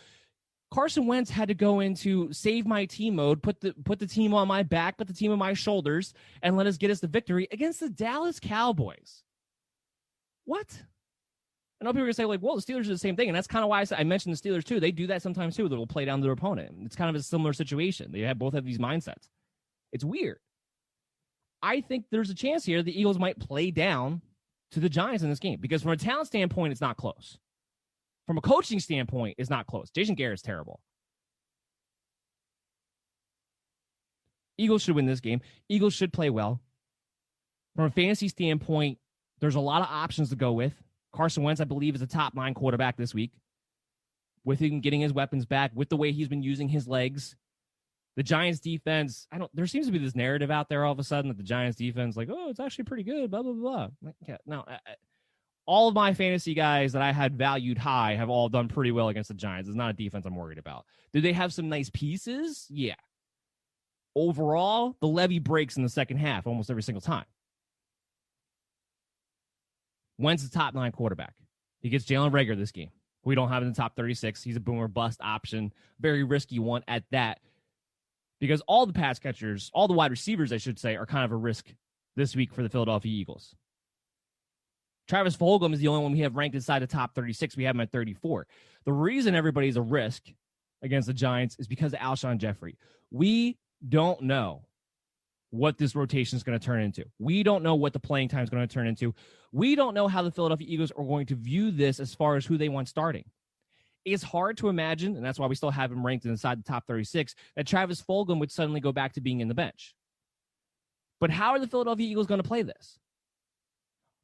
Carson Wentz had to go into save my team mode, put the team on my back, put the team on my shoulders, and let us get us the victory against the Dallas Cowboys. What? I know people are going to say, like, well, the Steelers are the same thing, and that's kind of why I mentioned the Steelers, too. They do that sometimes, too. They'll play down their opponent. It's kind of a similar situation. They both have these mindsets. It's weird. I think there's a chance here the Eagles might play down to the Giants in this game, because from a talent standpoint, it's not close. From a coaching standpoint, it's not close. Jason Garrett's terrible. Eagles should win this game. Eagles should play well. From a fantasy standpoint, there's a lot of options to go with. Carson Wentz, I believe, is a top 9 quarterback this week. With him getting his weapons back, with the way he's been using his legs. The Giants defense, there seems to be this narrative out there all of a sudden that the Giants defense, like, oh, it's actually pretty good, blah, blah, blah. Like, yeah, no, all of my fantasy guys that I had valued high have all done pretty well against the Giants. It's not a defense I'm worried about. Do they have some nice pieces? Yeah. Overall, the levee breaks in the second half almost every single time. Wentz is a top 9 quarterback. He gets Jalen Reagor this game. We don't have in the top 36. He's a boomer bust option. Very risky one at that. Because all the pass catchers, all the wide receivers, I should say, are kind of a risk this week for the Philadelphia Eagles. Travis Fulgham is the only one we have ranked inside the top 36. We have him at 34. The reason everybody's a risk against the Giants is because of Alshon Jeffrey. We don't know what this rotation is going to turn into. We don't know what the playing time is going to turn into. We don't know how the Philadelphia Eagles are going to view this as far as who they want starting. It's hard to imagine, and that's why we still have him ranked inside the top 36, that Travis Fulgham would suddenly go back to being in the bench. But how are the Philadelphia Eagles going to play this?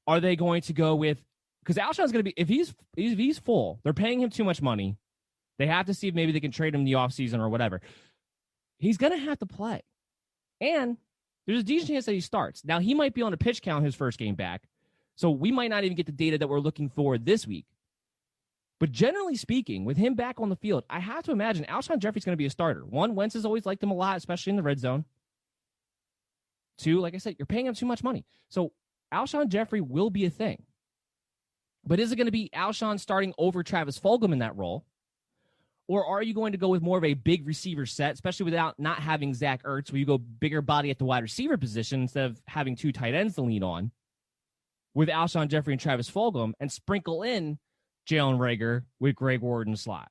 Are they going to go with, because Alshon's going to be, if he's full, they're paying him too much money. They have to see if maybe they can trade him in the offseason or whatever. He's going to have to play. And there's a decent chance that he starts. Now, he might be on a pitch count his first game back, so we might not even get the data that we're looking for this week. But generally speaking, with him back on the field, I have to imagine Alshon Jeffrey's going to be a starter. one, Wentz has always liked him a lot, especially in the red zone. 2, like I said, you're paying him too much money. So Alshon Jeffrey will be a thing. But is it going to be Alshon starting over Travis Fulgham in that role? Or are you going to go with more of a big receiver set, especially without not having Zach Ertz, where you go bigger body at the wide receiver position instead of having 2 tight ends to lean on, with Alshon Jeffrey and Travis Fulgham, and sprinkle in Jalen Reagor with Greg Ward in the slot?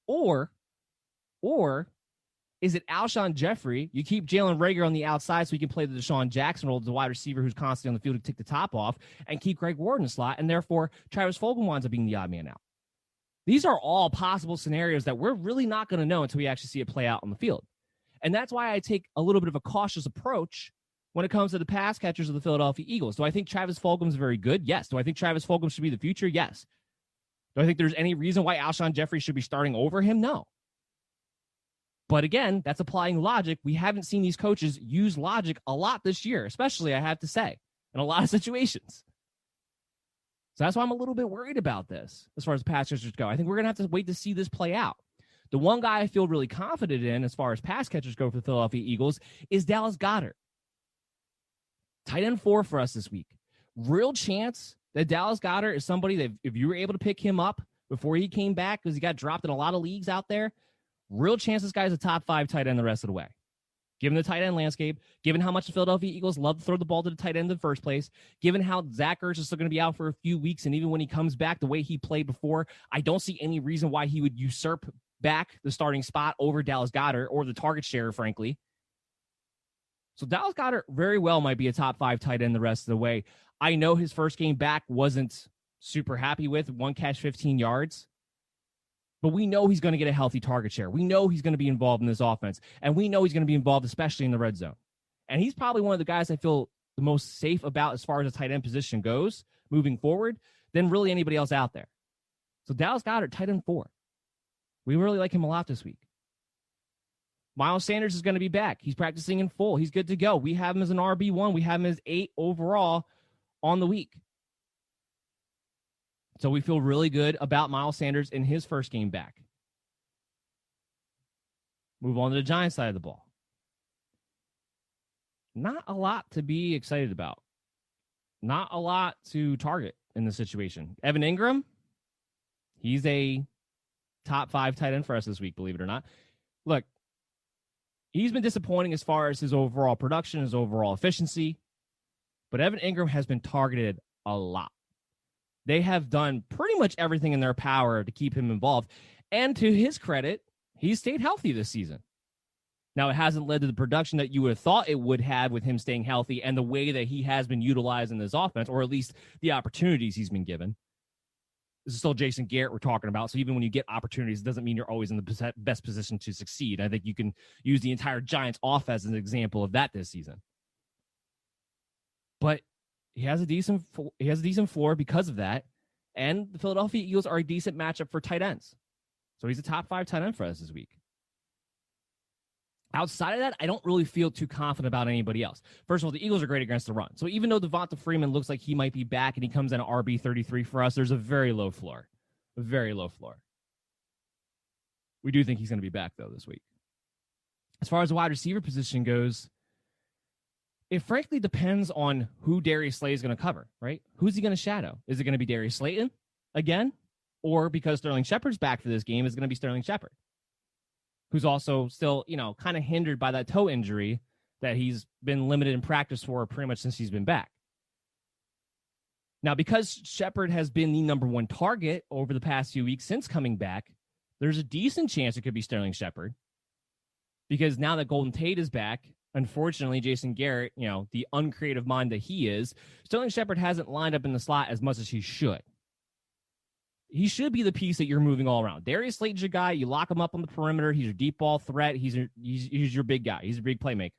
Or is it Alshon Jeffrey? You keep Jalen Reagor on the outside so you can play the Deshaun Jackson role as the wide receiver who's constantly on the field to take the top off, and keep Greg Ward in the slot, and therefore Travis Fulgham winds up being the odd man out. These are all possible scenarios that we're really not going to know until we actually see it play out on the field. And that's why I take a little bit of a cautious approach when it comes to the pass catchers of the Philadelphia Eagles. Do I think Travis Fulgham is very good? Yes. Do I think Travis Fulgham should be the future? Yes. Do I think there's any reason why Alshon Jeffrey should be starting over him? No. But again, that's applying logic. We haven't seen these coaches use logic a lot this year, especially, I have to say, in a lot of situations. So that's why I'm a little bit worried about this as far as pass catchers go. I think we're going to have to wait to see this play out. The one guy I feel really confident in as far as pass catchers go for the Philadelphia Eagles is Dallas Goedert. Tight end 4 for us this week. Real chance that Dallas Goedert is somebody that if you were able to pick him up before he came back, because he got dropped in a lot of leagues out there, real chance this guy's a top 5 tight end the rest of the way. Given the tight end landscape, given how much the Philadelphia Eagles love to throw the ball to the tight end in the first place, given how Zach Ertz is still going to be out for a few weeks, and even when he comes back the way he played before, I don't see any reason why he would usurp back the starting spot over Dallas Goedert or the target share, frankly. So Dallas Goedert very well might be a top 5 tight end the rest of the way. I know his first game back wasn't super happy with, 1 catch, 15 yards. But we know he's going to get a healthy target share. We know he's going to be involved in this offense. And we know he's going to be involved, especially in the red zone. And he's probably one of the guys I feel the most safe about as far as the tight end position goes moving forward than really anybody else out there. So Dallas Goedert, tight end 4. We really like him a lot this week. Miles Sanders is going to be back. He's practicing in full. He's good to go. We have him as an RB1. We have him as 8 overall on the week. So we feel really good about Miles Sanders in his first game back. Move on to the Giants side of the ball. Not a lot to be excited about. Not a lot to target in this situation. Evan Ingram, he's a top 5 tight end for us this week, believe it or not. Look, he's been disappointing as far as his overall production, his overall efficiency. But Evan Ingram has been targeted a lot. They have done pretty much everything in their power to keep him involved. And to his credit, he's stayed healthy this season. Now, it hasn't led to the production that you would have thought it would have with him staying healthy and the way that he has been utilized in this offense, or at least the opportunities he's been given. This is still Jason Garrett we're talking about. So even when you get opportunities, it doesn't mean you're always in the best position to succeed. I think you can use the entire Giants offense as an example of that this season. But he has a decent floor because of that, and the Philadelphia Eagles are a decent matchup for tight ends. So he's a top 5 tight end for us this week. Outside of that, I don't really feel too confident about anybody else. First of all, the Eagles are great against the run. So even though Devonta Freeman looks like he might be back and he comes in at RB33 for us, there's a very low floor. A very low floor. We do think he's going to be back, though, this week. As far as the wide receiver position goes, it frankly depends on who Darius Slay is going to cover, right? Who's he going to shadow? Is it going to be Darius Slayton again? Or because Sterling Shepard's back for this game, is it going to be Sterling Shepard, who's also still, kind of hindered by that toe injury that he's been limited in practice for pretty much since he's been back. Now, because Shepard has been the number 1 target over the past few weeks since coming back, there's a decent chance it could be Sterling Shepard. Because now that Golden Tate is back, unfortunately, Jason Garrett, the uncreative mind that he is, Sterling Shepard hasn't lined up in the slot as much as he should. He should be the piece that you're moving all around. Darius Slayton's your guy. You lock him up on the perimeter. He's your deep ball threat. He's your big guy. He's a big playmaker.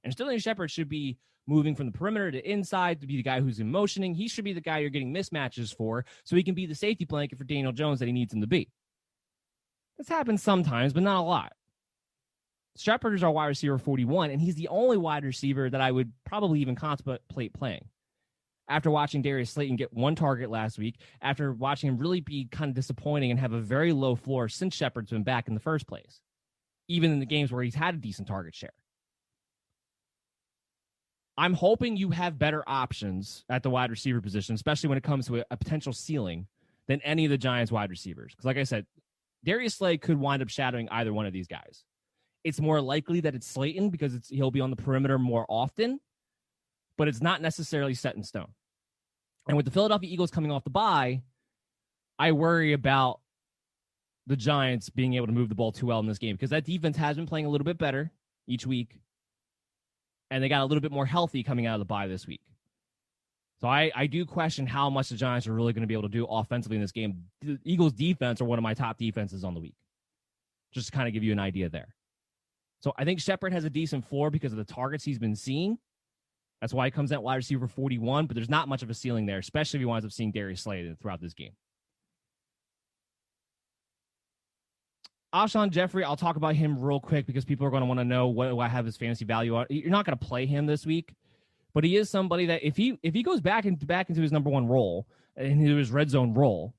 And Sterling Shepard should be moving from the perimeter to inside to be the guy who's in motioning. He should be the guy you're getting mismatches for so he can be the safety blanket for Daniel Jones that he needs him to be. This happens sometimes, but not a lot. Shepard is our wide receiver 41, and he's the only wide receiver that I would probably even contemplate playing. After watching Darius Slayton get 1 target last week, after watching him really be kind of disappointing and have a very low floor since Shepard's been back in the first place, even in the games where he's had a decent target share. I'm hoping you have better options at the wide receiver position, especially when it comes to a potential ceiling, than any of the Giants wide receivers. Because like I said, Darius Slay could wind up shadowing either one of these guys. It's more likely that it's Slayton because he'll be on the perimeter more often, but it's not necessarily set in stone. And with the Philadelphia Eagles coming off the bye, I worry about the Giants being able to move the ball too well in this game because that defense has been playing a little bit better each week, and they got a little bit more healthy coming out of the bye this week. So I do question how much the Giants are really going to be able to do offensively in this game. The Eagles' defense are one of my top defenses on the week, just to kind of give you an idea there. So I think Shepard has a decent floor because of the targets he's been seeing. That's why he comes at wide receiver 41, but there's not much of a ceiling there, especially if he winds up seeing Darius Slay throughout this game. Alshon Jeffrey, I'll talk about him real quick because people are going to want to know what do I have his fantasy value on. You're not going to play him this week, but he is somebody that if he goes back into his number 1 role, into his red zone role,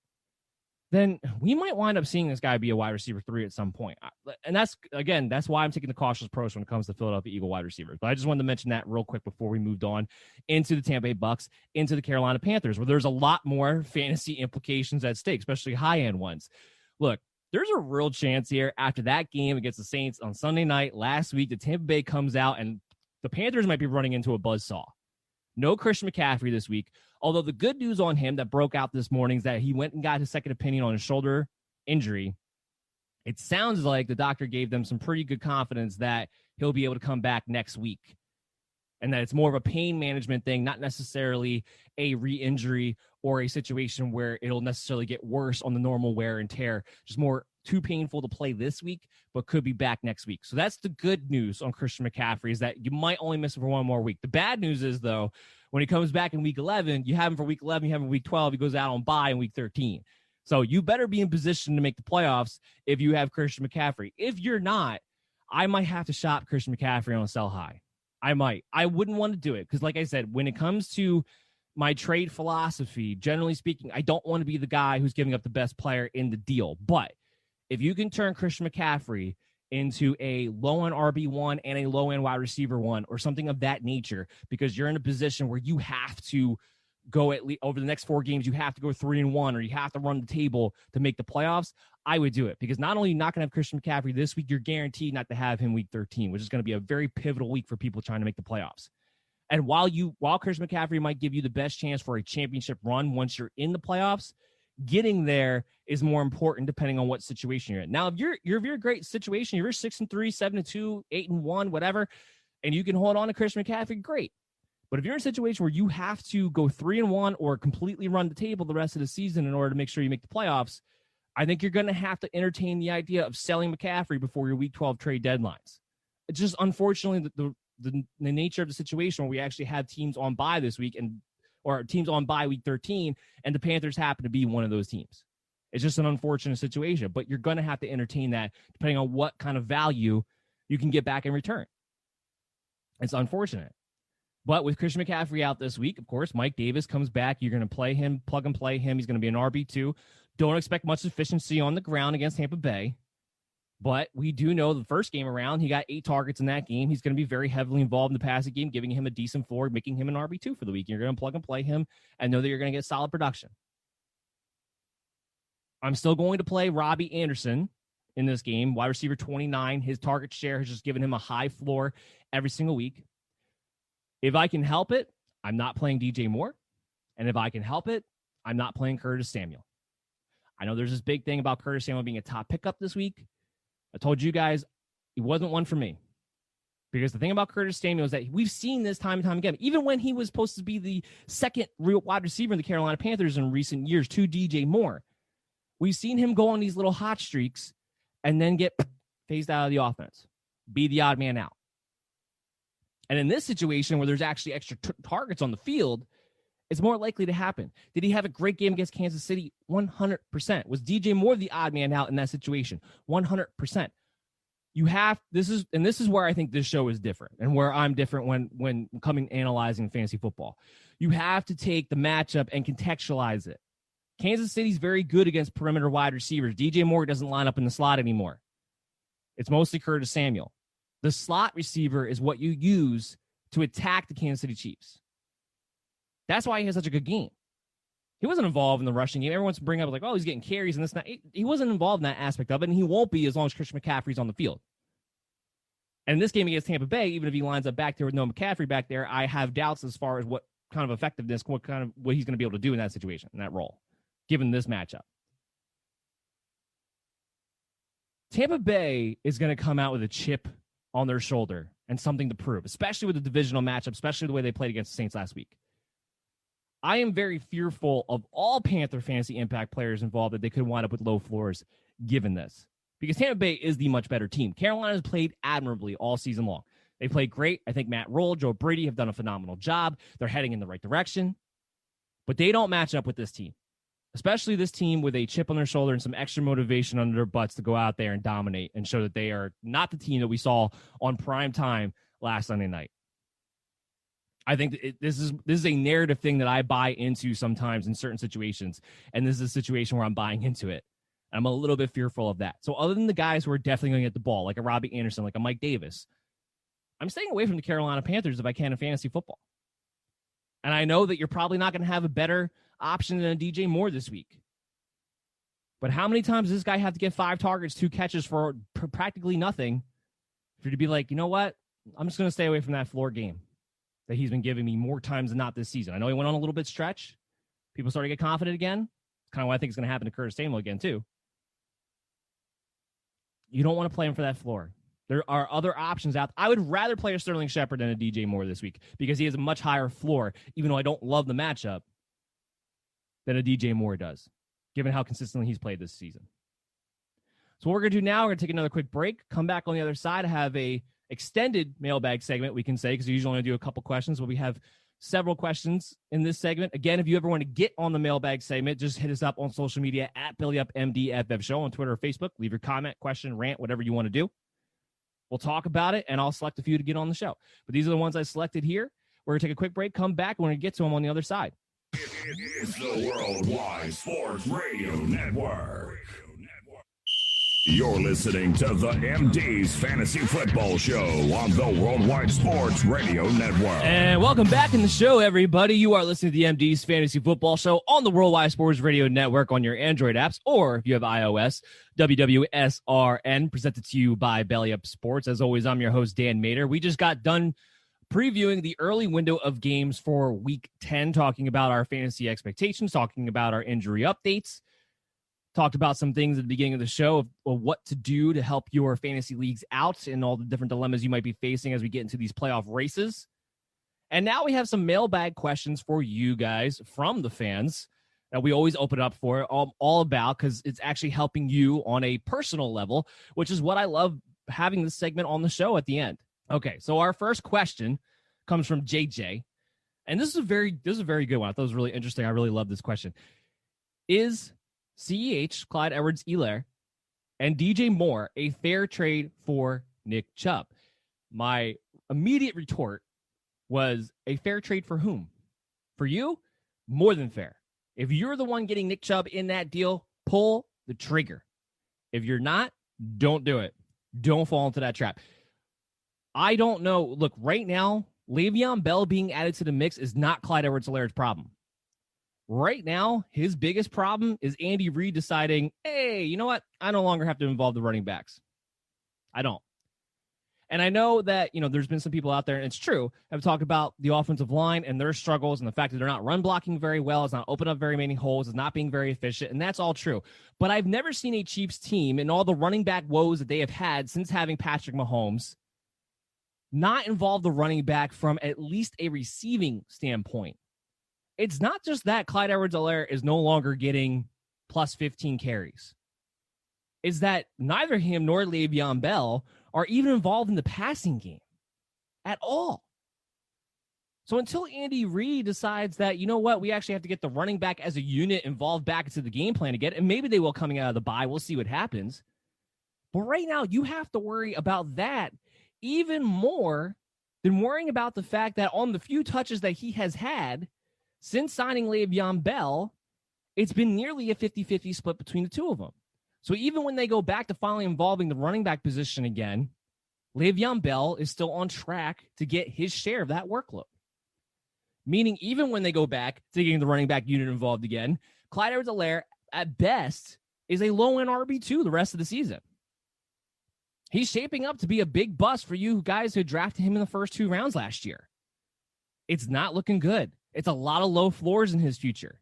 then we might wind up seeing this guy be a wide receiver 3 at some point. And that's why I'm taking the cautious approach when it comes to Philadelphia Eagle wide receivers. But I just wanted to mention that real quick before we moved on into the Tampa Bay Bucks, into the Carolina Panthers, where there's a lot more fantasy implications at stake, especially high-end ones. Look, there's a real chance here after that game against the Saints on Sunday night last week that Tampa Bay comes out and the Panthers might be running into a buzzsaw. No Christian McCaffrey this week, although the good news on him that broke out this morning is that he went and got his second opinion on his shoulder injury. It sounds like the doctor gave them some pretty good confidence that he'll be able to come back next week and that it's more of a pain management thing, not necessarily a re-injury or a situation where it'll necessarily get worse on the normal wear and tear, just more too painful to play this week, but could be back next week. So that's the good news on Christian McCaffrey, is that you might only miss him for one more week. The bad news is, though, when he comes back in week 11, you have him for week 11, you have him in week 12, he goes out on bye in week 13. So you better be in position to make the playoffs if you have Christian McCaffrey. If you're not, I might have to shop Christian McCaffrey on a sell high. I might. I wouldn't want to do it because, like I said, when it comes to my trade philosophy, generally speaking, I don't want to be the guy who's giving up the best player in the deal. But if you can turn Christian McCaffrey into a low-end RB1 and a low-end wide receiver 1 or something of that nature, because you're in a position where you have to go at least over the next 4 games, you have to go 3-1 or you have to run the table to make the playoffs, I would do it. Because not only are you not going to have Christian McCaffrey this week, you're guaranteed not to have him week 13, which is going to be a very pivotal week for people trying to make the playoffs. And while Christian McCaffrey might give you the best chance for a championship run once you're in the playoffs, getting there is more important depending on what situation you're in. Now, if you're a great situation, you're 6-3, 7-2, 8-1, whatever, and you can hold on to Christian McCaffrey, great. But if you're in a situation where you have to go 3-1 or completely run the table the rest of the season in order to make sure you make the playoffs, I think you're going to have to entertain the idea of selling McCaffrey before your week 12 trade deadlines. It's just unfortunately the nature of the situation where we actually have teams on bye this week or teams on bye week 13, and the Panthers happen to be one of those teams. It's just an unfortunate situation, but you're going to have to entertain that depending on what kind of value you can get back in return. It's unfortunate. But with Christian McCaffrey out this week, of course, Mike Davis comes back. You're going to play him, plug and play him. He's going to be an RB2. Don't expect much efficiency on the ground against Tampa Bay. But we do know the first game around, he got 8 targets in that game. He's going to be very heavily involved in the passing game, giving him a decent floor, making him an RB2 for the week. You're going to plug and play him and know that you're going to get solid production. I'm still going to play Robbie Anderson in this game, wide receiver 29. His target share has just given him a high floor every single week. If I can help it, I'm not playing DJ Moore. And if I can help it, I'm not playing Curtis Samuel. I know there's this big thing about Curtis Samuel being a top pickup this week. I told you guys he wasn't one for me. Because the thing about Curtis Samuel is that we've seen this time and time again. Even when he was supposed to be the second real wide receiver in the Carolina Panthers in recent years to DJ Moore, we've seen him go on these little hot streaks and then get phased out of the offense, be the odd man out. And in this situation where there's actually extra targets on the field, it's more likely to happen. Did he have a great game against Kansas City? 100%. Was DJ Moore the odd man out in that situation? 100%. This is where I think this show is different and where I'm different when coming analyzing fantasy football. You have to take the matchup and contextualize it. Kansas City's very good against perimeter wide receivers. DJ Moore doesn't line up in the slot anymore. It's mostly Curtis Samuel. The slot receiver is what you use to attack the Kansas City Chiefs. That's why he has such a good game. He wasn't involved in the rushing game. Everyone wants to bring up like, oh, he's getting carries and this and that. He wasn't involved in that aspect of it, and he won't be as long as Christian McCaffrey's on the field. And in this game against Tampa Bay, even if he lines up back there with no McCaffrey back there, I have doubts as far as what kind of effectiveness, what he's going to be able to do in that situation, in that role, given this matchup. Tampa Bay is going to come out with a chip on their shoulder and something to prove, especially with the divisional matchup, especially the way they played against the Saints last week. I am very fearful of all Panther fantasy impact players involved that they could wind up with low floors given this. Because Tampa Bay is the much better team. Carolina has played admirably all season long. They played great. I think Matt Rule, Joe Brady have done a phenomenal job. They're heading in the right direction. But they don't match up with this team. Especially this team with a chip on their shoulder and some extra motivation under their butts to go out there and dominate and show that they are not the team that we saw on prime time last Sunday night. I think this is a narrative thing that I buy into sometimes in certain situations, and this is a situation where I'm buying into it. I'm a little bit fearful of that. So other than the guys who are definitely going to get the ball, like a Robbie Anderson, like a Mike Davis, I'm staying away from the Carolina Panthers if I can in fantasy football. And I know that you're probably not going to have a better option than a DJ Moore this week. But how many times does this guy have to get 5 targets, 2 catches for practically nothing for you to be like, you know what? I'm just going to stay away from that floor game that he's been giving me more times than not this season. I know he went on a little bit stretch. People started to get confident again. It's kind of what I think is going to happen to Curtis Samuel again, too. You don't want to play him for that floor. There are other options out. I would rather play a Sterling Shepard than a DJ Moore this week because he has a much higher floor, even though I don't love the matchup, than a DJ Moore does, given how consistently he's played this season. So what we're going to do now, we're going to take another quick break, come back on the other side, have a extended mailbag segment, we can say, because we usually only do a couple questions, but we have several questions in this segment. Again, if you ever want to get on the mailbag segment, just hit us up on social media at BellyUpMDFF Show on Twitter or Facebook. Leave your comment, question, rant, whatever you want to do. We'll talk about it, and I'll select a few to get on the show. But these are the ones I selected here. We're going to take a quick break, come back, and we're going to get to them on the other side. It is the Worldwide Sports Radio Network. You're listening to the MD's Fantasy Football Show on the Worldwide Sports Radio Network. And welcome back in the show, everybody. You are listening to the MD's Fantasy Football Show on the Worldwide Sports Radio Network on your Android apps, or if you have iOS, WWSRN, presented to you by Belly Up Sports. As always, I'm your host, Dan Mader. We just got done previewing the early window of games for Week 10, talking about our fantasy expectations, talking about our injury updates. Talked about some things at the beginning of the show of what to do to help your fantasy leagues out and all the different dilemmas you might be facing as we get into these playoff races. And now we have some mailbag questions for you guys from the fans that we always open up for, all about, because it's actually helping you on a personal level, which is what I love having this segment on the show at the end. Okay, so our first question comes from JJ, and this is a very good one. I thought it was really interesting. I really love this question. Is CEH, Clyde Edwards-Helaire, and DJ Moore a fair trade for Nick Chubb? My immediate retort was, a fair trade for whom? For you? More than fair. If you're the one getting Nick Chubb in that deal, pull the trigger. If you're not, don't do it. Don't fall into that trap. I don't know. Look, right now, Le'Veon Bell being added to the mix is not Clyde Edwards-Helaire's problem. Right now, his biggest problem is Andy Reid deciding, hey, you know what? I no longer have to involve the running backs. I don't. And I know that, there's been some people out there, and it's true, have talked about the offensive line and their struggles and the fact that they're not run blocking very well, it's not opening up very many holes, it's not being very efficient, and that's all true. But I've never seen a Chiefs team and all the running back woes that they have had since having Patrick Mahomes not involve the running back from at least a receiving standpoint. It's not just that Clyde Edwards-Helaire is no longer getting plus 15 carries. It's that neither him nor Le'Veon Bell are even involved in the passing game at all. So until Andy Reid decides that, you know what, we actually have to get the running back as a unit involved back into the game plan again, and maybe they will coming out of the bye. We'll see what happens. But right now, you have to worry about that even more than worrying about the fact that on the few touches that he has had since signing Le'Veon Bell, it's been nearly a 50-50 split between the two of them. So even when they go back to finally involving the running back position again, Le'Veon Bell is still on track to get his share of that workload. Meaning even when they go back to getting the running back unit involved again, Clyde Edwards-Helaire, at best, is a low-end RB2 the rest of the season. He's shaping up to be a big bust for you guys who drafted him in the first 2 rounds last year. It's not looking good. It's a lot of low floors in his future.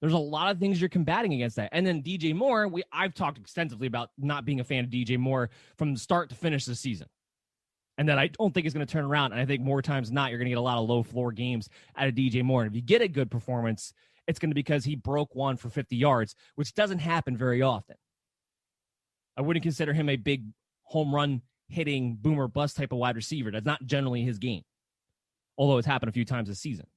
There's a lot of things you're combating against that. And then DJ Moore, I've talked extensively about not being a fan of DJ Moore from the start to finish the season. And that I don't think is going to turn around. And I think more times than not, you're going to get a lot of low floor games out of DJ Moore. And if you get a good performance, it's going to be because he broke one for 50 yards, which doesn't happen very often. I wouldn't consider him a big home run hitting boomer bust type of wide receiver. That's not generally his game, although it's happened a few times this season.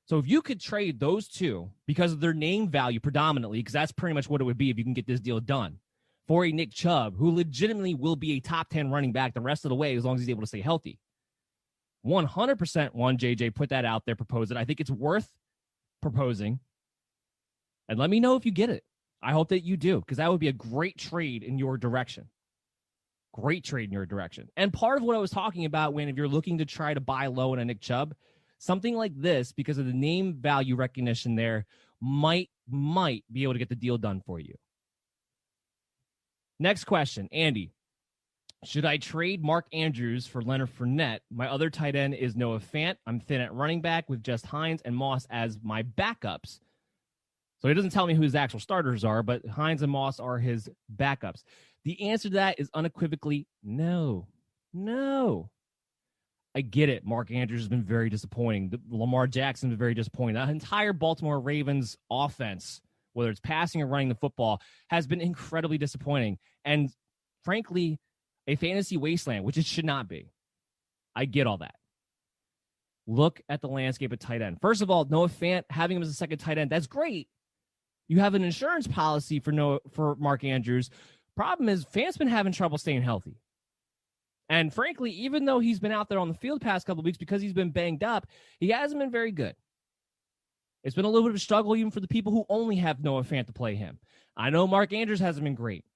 So if you could trade those two because of their name value predominantly, because that's pretty much what it would be if you can get this deal done, for a Nick Chubb, who legitimately will be a top 10 running back the rest of the way as long as he's able to stay healthy, 100% one, JJ, put that out there, propose it. I think it's worth proposing. And let me know if you get it. I hope that you do, because that would be a great trade in your direction. Great trade in your direction. And part of what I was talking about if you're looking to try to buy low in a Nick Chubb, something like this, because of the name value recognition there, might be able to get the deal done for you. Next question, Andy. Should I trade Mark Andrews for Leonard Fournette? My other tight end is Noah Fant. I'm thin at running back with just Hines and Moss as my backups. So he doesn't tell me who his actual starters are, but Hines and Moss are his backups. The answer to that is unequivocally no. No. I get it. Mark Andrews has been very disappointing. Lamar Jackson has been very disappointing. That entire Baltimore Ravens offense, whether it's passing or running the football, has been incredibly disappointing. And frankly, a fantasy wasteland, which it should not be. I get all that. Look at the landscape at tight end. First of all, Noah Fant, having him as a second tight end, that's great. You have an insurance policy for Mark Andrews. Problem is, Fant's been having trouble staying healthy. And frankly, even though he's been out there on the field the past couple of weeks because he's been banged up, he hasn't been very good. It's been a little bit of a struggle even for the people who only have Noah Fant to play him. I know Mark Andrews hasn't been great.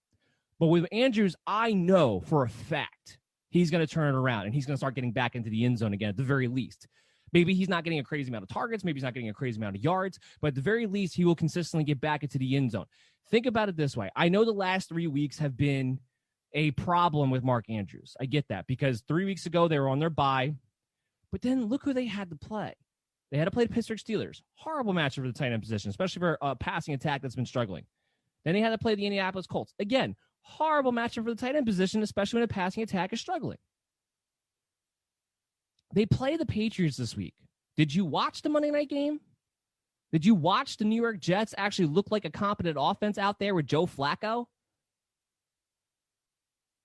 But with Andrews, I know for a fact he's going to turn it around and he's going to start getting back into the end zone again at the very least. Maybe he's not getting a crazy amount of targets. Maybe he's not getting a crazy amount of yards. But at the very least, he will consistently get back into the end zone. Think about it this way. I know the last 3 weeks have been a problem with Mark Andrews. I get that because 3 weeks ago they were on their bye. But then look who they had to play. They had to play the Pittsburgh Steelers. Horrible matchup for the tight end position, especially for a passing attack that's been struggling. Then they had to play the Indianapolis Colts. Again, horrible matchup for the tight end position, especially when a passing attack is struggling. They play the Patriots this week. Did you watch the Monday night game? Did you watch the New York Jets actually look like a competent offense out there with Joe Flacco?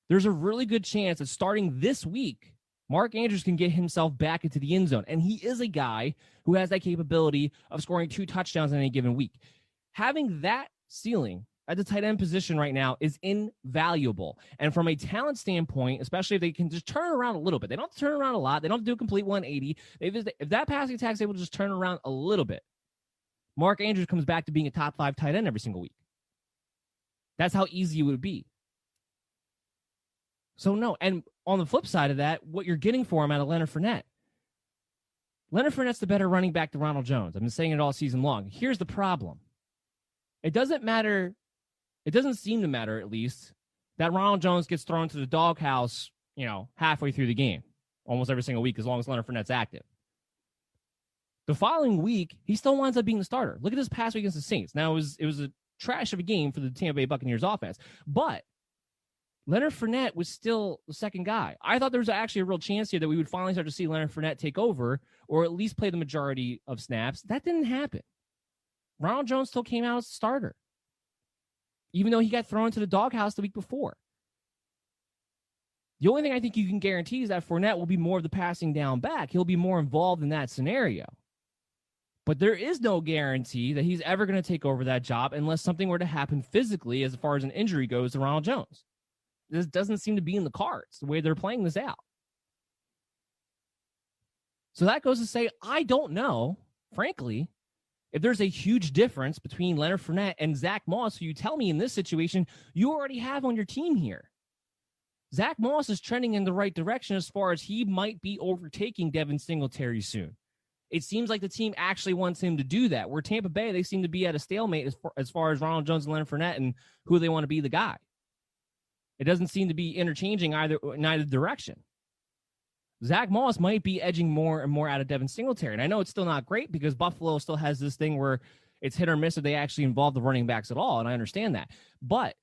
There's a really good chance that starting this week, Mark Andrews can get himself back into the end zone. And he is a guy who has that capability of scoring 2 touchdowns in any given week. Having that ceiling at the tight end position right now is invaluable. And from a talent standpoint, especially if they can just turn around a little bit, they don't have to turn around a lot. They don't have to do a complete 180. If that passing attack is able to just turn around a little bit, Mark Andrews comes back to being a top 5 tight end every single week. That's how easy it would be. So no, and on the flip side of that, what you're getting for him out of Leonard Fournette. Leonard Fournette's the better running back to Ronald Jones. I've been saying it all season long. Here's the problem. It doesn't matter. It doesn't seem to matter, at least, that Ronald Jones gets thrown to the doghouse, halfway through the game, almost every single week, as long as Leonard Fournette's active. The following week, he still winds up being the starter. Look at this past week against the Saints. Now, it was a trash of a game for the Tampa Bay Buccaneers offense, but Leonard Fournette was still the second guy. I thought there was actually a real chance here that we would finally start to see Leonard Fournette take over or at least play the majority of snaps. That didn't happen. Ronald Jones still came out as a starter, even though he got thrown to the doghouse the week before. The only thing I think you can guarantee is that Fournette will be more of the passing down back. He'll be more involved in that scenario. But there is no guarantee that he's ever going to take over that job unless something were to happen physically as far as an injury goes to Ronald Jones. This doesn't seem to be in the cards, the way they're playing this out. So that goes to say, I don't know, frankly, if there's a huge difference between Leonard Fournette and Zach Moss, who you tell me in this situation you already have on your team here. Zach Moss is trending in the right direction as far as he might be overtaking Devin Singletary soon. It seems like the team actually wants him to do that, where Tampa Bay, they seem to be at a stalemate as far as Ronald Jones and Leonard Fournette and who they want to be the guy. It doesn't seem to be interchanging in either direction. Zach Moss might be edging more and more out of Devin Singletary. And I know it's still not great because Buffalo still has this thing where it's hit or miss if they actually involve the running backs at all, and I understand that. But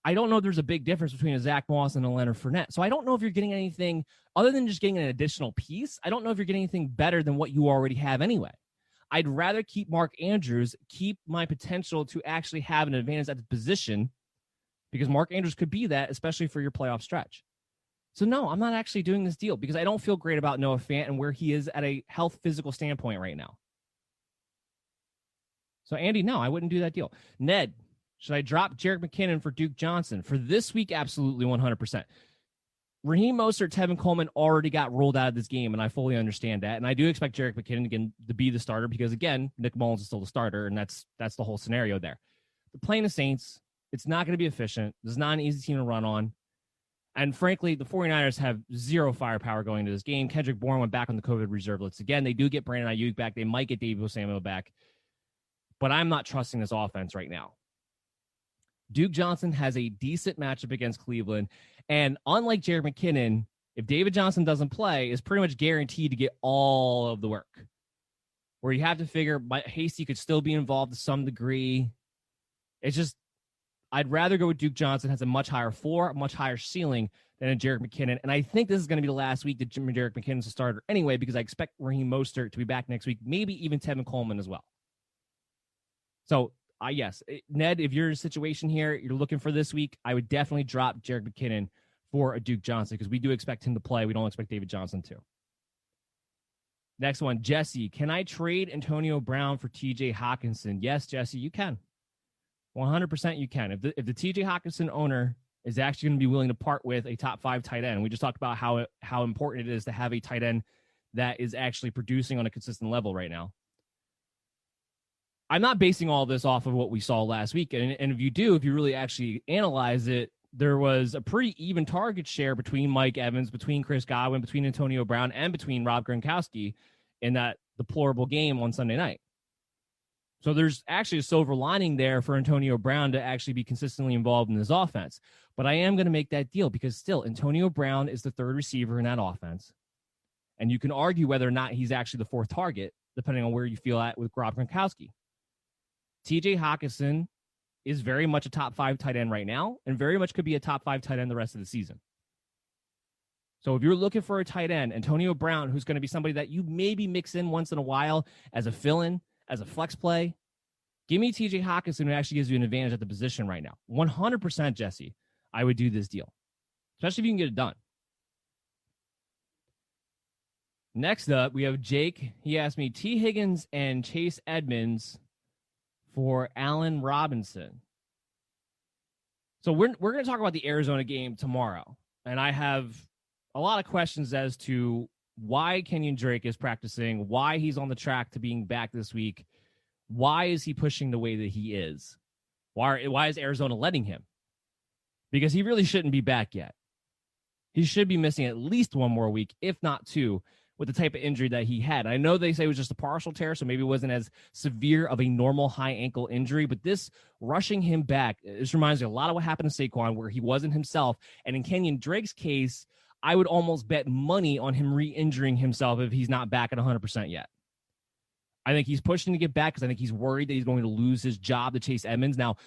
I don't know if there's a big difference between a Zach Moss and a Leonard Fournette. So I don't know if you're getting anything other than just getting an additional piece. I don't know if you're getting anything better than what you already have anyway. I'd rather keep Mark Andrews, keep my potential to actually have an advantage at the position, because Mark Andrews could be that, especially for your playoff stretch. So no, I'm not actually doing this deal because I don't feel great about Noah Fant and where he is at a health physical standpoint right now. So Andy, no, I wouldn't do that deal. Ned, should I drop Jerick McKinnon for Duke Johnson? For this week, absolutely 100%. Raheem Mostert, Tevin Coleman already got rolled out of this game, and I fully understand that. And I do expect Jerick McKinnon again to be the starter because, again, Nick Mullins is still the starter, and that's the whole scenario there. They're playing the Saints. It's not going to be efficient. This is not an easy team to run on. And frankly, the 49ers have zero firepower going into this game. Kendrick Bourne went back on the COVID reserve list again. They do get Brandon Ayuk back. They might get Deebo Samuel back. But I'm not trusting this offense right now. Duke Johnson has a decent matchup against Cleveland. And unlike Jerick McKinnon, if David Johnson doesn't play, is pretty much guaranteed to get all of the work. Where you have to figure Hasty could still be involved to some degree. It's just, I'd rather go with Duke Johnson, has a much higher floor, a much higher ceiling than a Jerick McKinnon. And I think this is going to be the last week that Jerick McKinnon's a starter anyway, because I expect Raheem Mostert to be back next week, maybe even Tevin Coleman as well. So, yes, Ned, if you're in a situation here, you're looking for this week, I would definitely drop Jerick McKinnon for a Duke Johnson because we do expect him to play. We don't expect David Johnson to. Next one, Jesse. Can I trade Antonio Brown for TJ Hawkinson? Yes, Jesse, you can. 100% you can. If the TJ Hawkinson owner is actually going to be willing to part with a top 5 tight end, we just talked about how important it is to have a tight end that is actually producing on a consistent level right now. I'm not basing all this off of what we saw last week. And if you really actually analyze it, there was a pretty even target share between Mike Evans, between Chris Godwin, between Antonio Brown, and between Rob Gronkowski in that deplorable game on Sunday night. So there's actually a silver lining there for Antonio Brown to actually be consistently involved in this offense. But I am going to make that deal because still, Antonio Brown is the third receiver in that offense. And you can argue whether or not he's actually the fourth target, depending on where you feel at with Rob Gronkowski. TJ Hawkinson is very much a top 5 tight end right now and very much could be a top 5 tight end the rest of the season. So if you're looking for a tight end, Antonio Brown, who's going to be somebody that you maybe mix in once in a while as a fill-in, as a flex play, give me TJ Hawkinson, who actually gives you an advantage at the position right now. 100%, Jesse, I would do this deal, especially if you can get it done. Next up, we have Jake. He asked me T. Higgins and Chase Edmonds for Allen Robinson. So we're going to talk about the Arizona game tomorrow. And I have a lot of questions as to why Kenyon Drake is practicing, why he's on the track to being back this week. Why is he pushing the way that he is? Why is Arizona letting him? Because he really shouldn't be back yet. He should be missing at least one more week, if not 2, with the type of injury that he had. I know they say it was just a partial tear, so maybe it wasn't as severe of a normal high ankle injury, but this rushing him back, this reminds me a lot of what happened to Saquon, where he wasn't himself. And in Kenyon Drake's case, I would almost bet money on him re-injuring himself if he's not back at 100% yet. I think he's pushing to get back because I think he's worried that he's going to lose his job to Chase Edmonds. Now,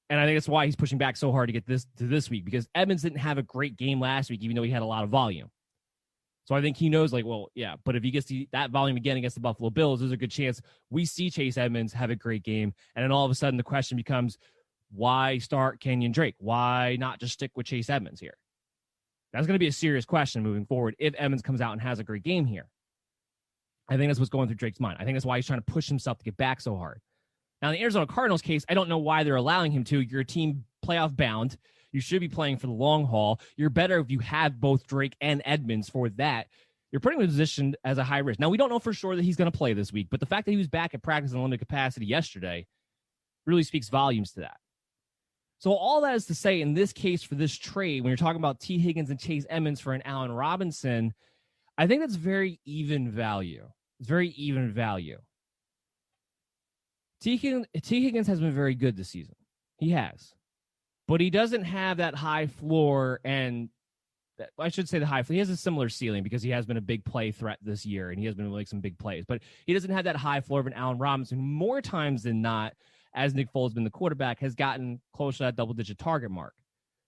and I think that's why he's pushing back so hard to get this week, because Edmonds didn't have a great game last week, even though he had a lot of volume. So I think he knows, but if he gets that volume again against the Buffalo Bills, there's a good chance we see Chase Edmonds have a great game. And then all of a sudden the question becomes, why start Kenyon Drake? Why not just stick with Chase Edmonds here? That's going to be a serious question moving forward if Edmonds comes out and has a great game here. I think that's what's going through Drake's mind. I think that's why he's trying to push himself to get back so hard. Now, in the Arizona Cardinals case, I don't know why they're allowing him to. You're a team playoff bound. You should be playing for the long haul. You're better if you have both Drake and Edmonds for that. You're putting him in a position as a high risk. Now, we don't know for sure that he's going to play this week, but the fact that he was back at practice in limited capacity yesterday really speaks volumes to that. So all that is to say, in this case for this trade, when you're talking about T. Higgins and Chase Edmonds for an Allen Robinson, I think that's very even value. It's very even value. T. Higgins has been very good this season. He has. But he doesn't have that high floor, and I should say the high floor. He has a similar ceiling because he has been a big play threat this year, and he has been like some big plays. But he doesn't have that high floor of an Allen Robinson. More times than not, as Nick Foles has been the quarterback, has gotten close to that double-digit target mark.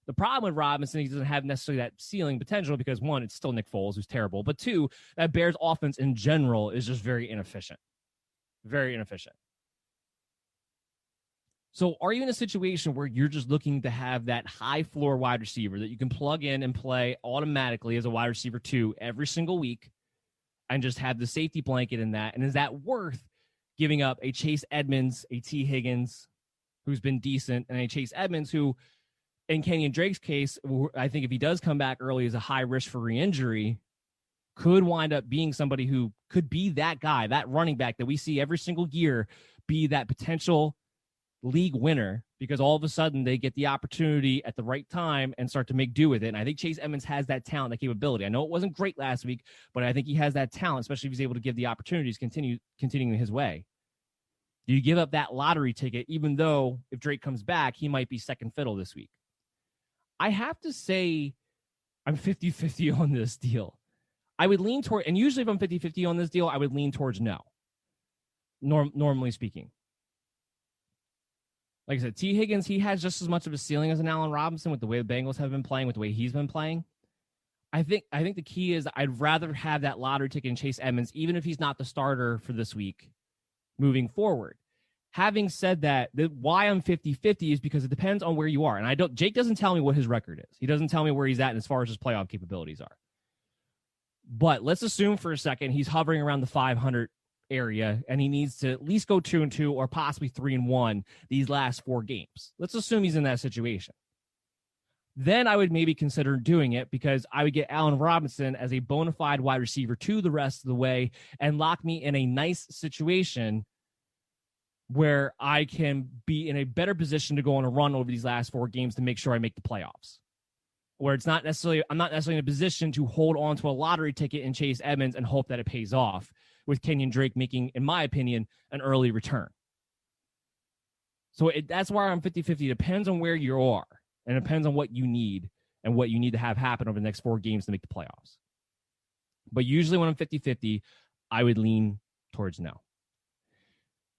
The problem with Robinson, he doesn't have necessarily that ceiling potential because, one, it's still Nick Foles, who's terrible. But two, that Bears offense in general is just very inefficient. Very inefficient. So are you in a situation where you're just looking to have that high floor wide receiver that you can plug in and play automatically as a wide receiver 2 every single week and just have the safety blanket in that? And is that worth giving up a Chase Edmonds, a T. Higgins, who's been decent, and a Chase Edmonds who in Kenyon Drake's case, I think if he does come back early as a high risk for re-injury, could wind up being somebody who could be that guy, that running back that we see every single year be that potential league winner, because all of a sudden they get the opportunity at the right time and start to make do with it. And I think Chase Edmonds has that talent, that capability. I know it wasn't great last week, but I think he has that talent, especially if he's able to give the opportunities continuing his way. Do you give up that lottery ticket, even though if Drake comes back, he might be second fiddle this week? I have to say I'm 50-50 on this deal. I would lean toward, and usually if I'm 50-50 on this deal, I would lean towards no, normally speaking. Like I said, T. Higgins, he has just as much of a ceiling as an Allen Robinson with the way the Bengals have been playing, with the way he's been playing. I think the key is I'd rather have that lottery ticket in Chase Edmonds, even if he's not the starter for this week, moving forward. Having said that, why I'm 50-50 is because it depends on where you are. And Jake doesn't tell me what his record is. He doesn't tell me where he's at as far as his playoff capabilities are. But let's assume for a second he's hovering around the 500 area and he needs to at least go 2-2 or possibly 3-1 these last 4 games. Let's assume he's in that situation. Then I would maybe consider doing it, because I would get Allen Robinson as a bona fide wide receiver to the rest of the way and lock me in a nice situation where I can be in a better position to go on a run over these last 4 games to make sure I make the playoffs. Where I'm not necessarily in a position to hold on to a lottery ticket in Chase Edmonds and hope that it pays off, with Kenyon Drake making, in my opinion, an early return. So that's why I'm 50-50. It depends on where you are, and it depends on what you need and what you need to have happen over the next 4 games to make the playoffs. But usually when I'm 50-50, I would lean towards no.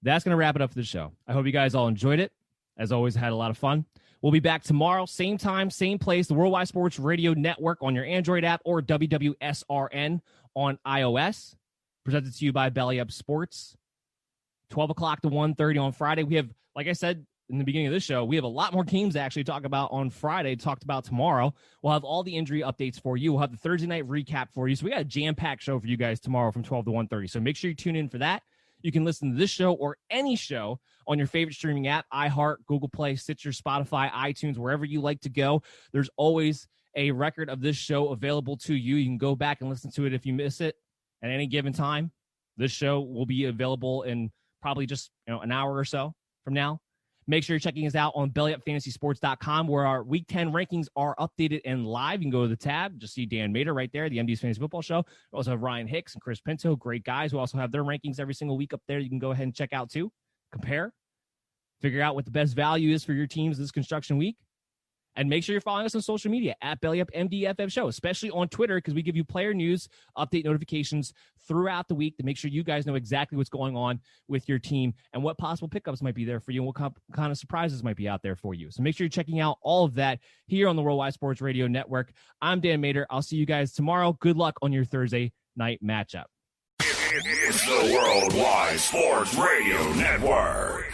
That's going to wrap it up for the show. I hope you guys all enjoyed it. As always, I had a lot of fun. We'll be back tomorrow, same time, same place, the Worldwide Sports Radio Network on your Android app, or WWSRN on iOS. Presented to you by Belly Up Sports. 12 o'clock to 1:30 on Friday. We have, like I said in the beginning of this show, we have a lot more games to actually talk about on Friday, talked about tomorrow. We'll have all the injury updates for you. We'll have the Thursday night recap for you. So we got a jam-packed show for you guys tomorrow from 12 to 1:30. So make sure you tune in for that. You can listen to this show or any show on your favorite streaming app, iHeart, Google Play, Stitcher, Spotify, iTunes, wherever you like to go. There's always a record of this show available to you. You can go back and listen to it if you miss it at any given time. This show will be available in probably just an hour or so from now. Make sure you're checking us out on BellyUpFantasySports.com, where our Week 10 rankings are updated and live. You can go to the tab, just see Dan Mader right there, the MD's Fantasy Football Show. We also have Ryan Hicks and Chris Pinto, great guys who also have their rankings every single week up there. You can go ahead and check out too, compare, figure out what the best value is for your teams this construction week. And make sure you're following us on social media at BellyUpMDFF Show, especially on Twitter, because we give you player news, update notifications throughout the week to make sure you guys know exactly what's going on with your team and what possible pickups might be there for you and what kind of surprises might be out there for you. So make sure you're checking out all of that here on the Worldwide Sports Radio Network. I'm Dan Mader. I'll see you guys tomorrow. Good luck on your Thursday night matchup. It's the Worldwide Sports Radio Network.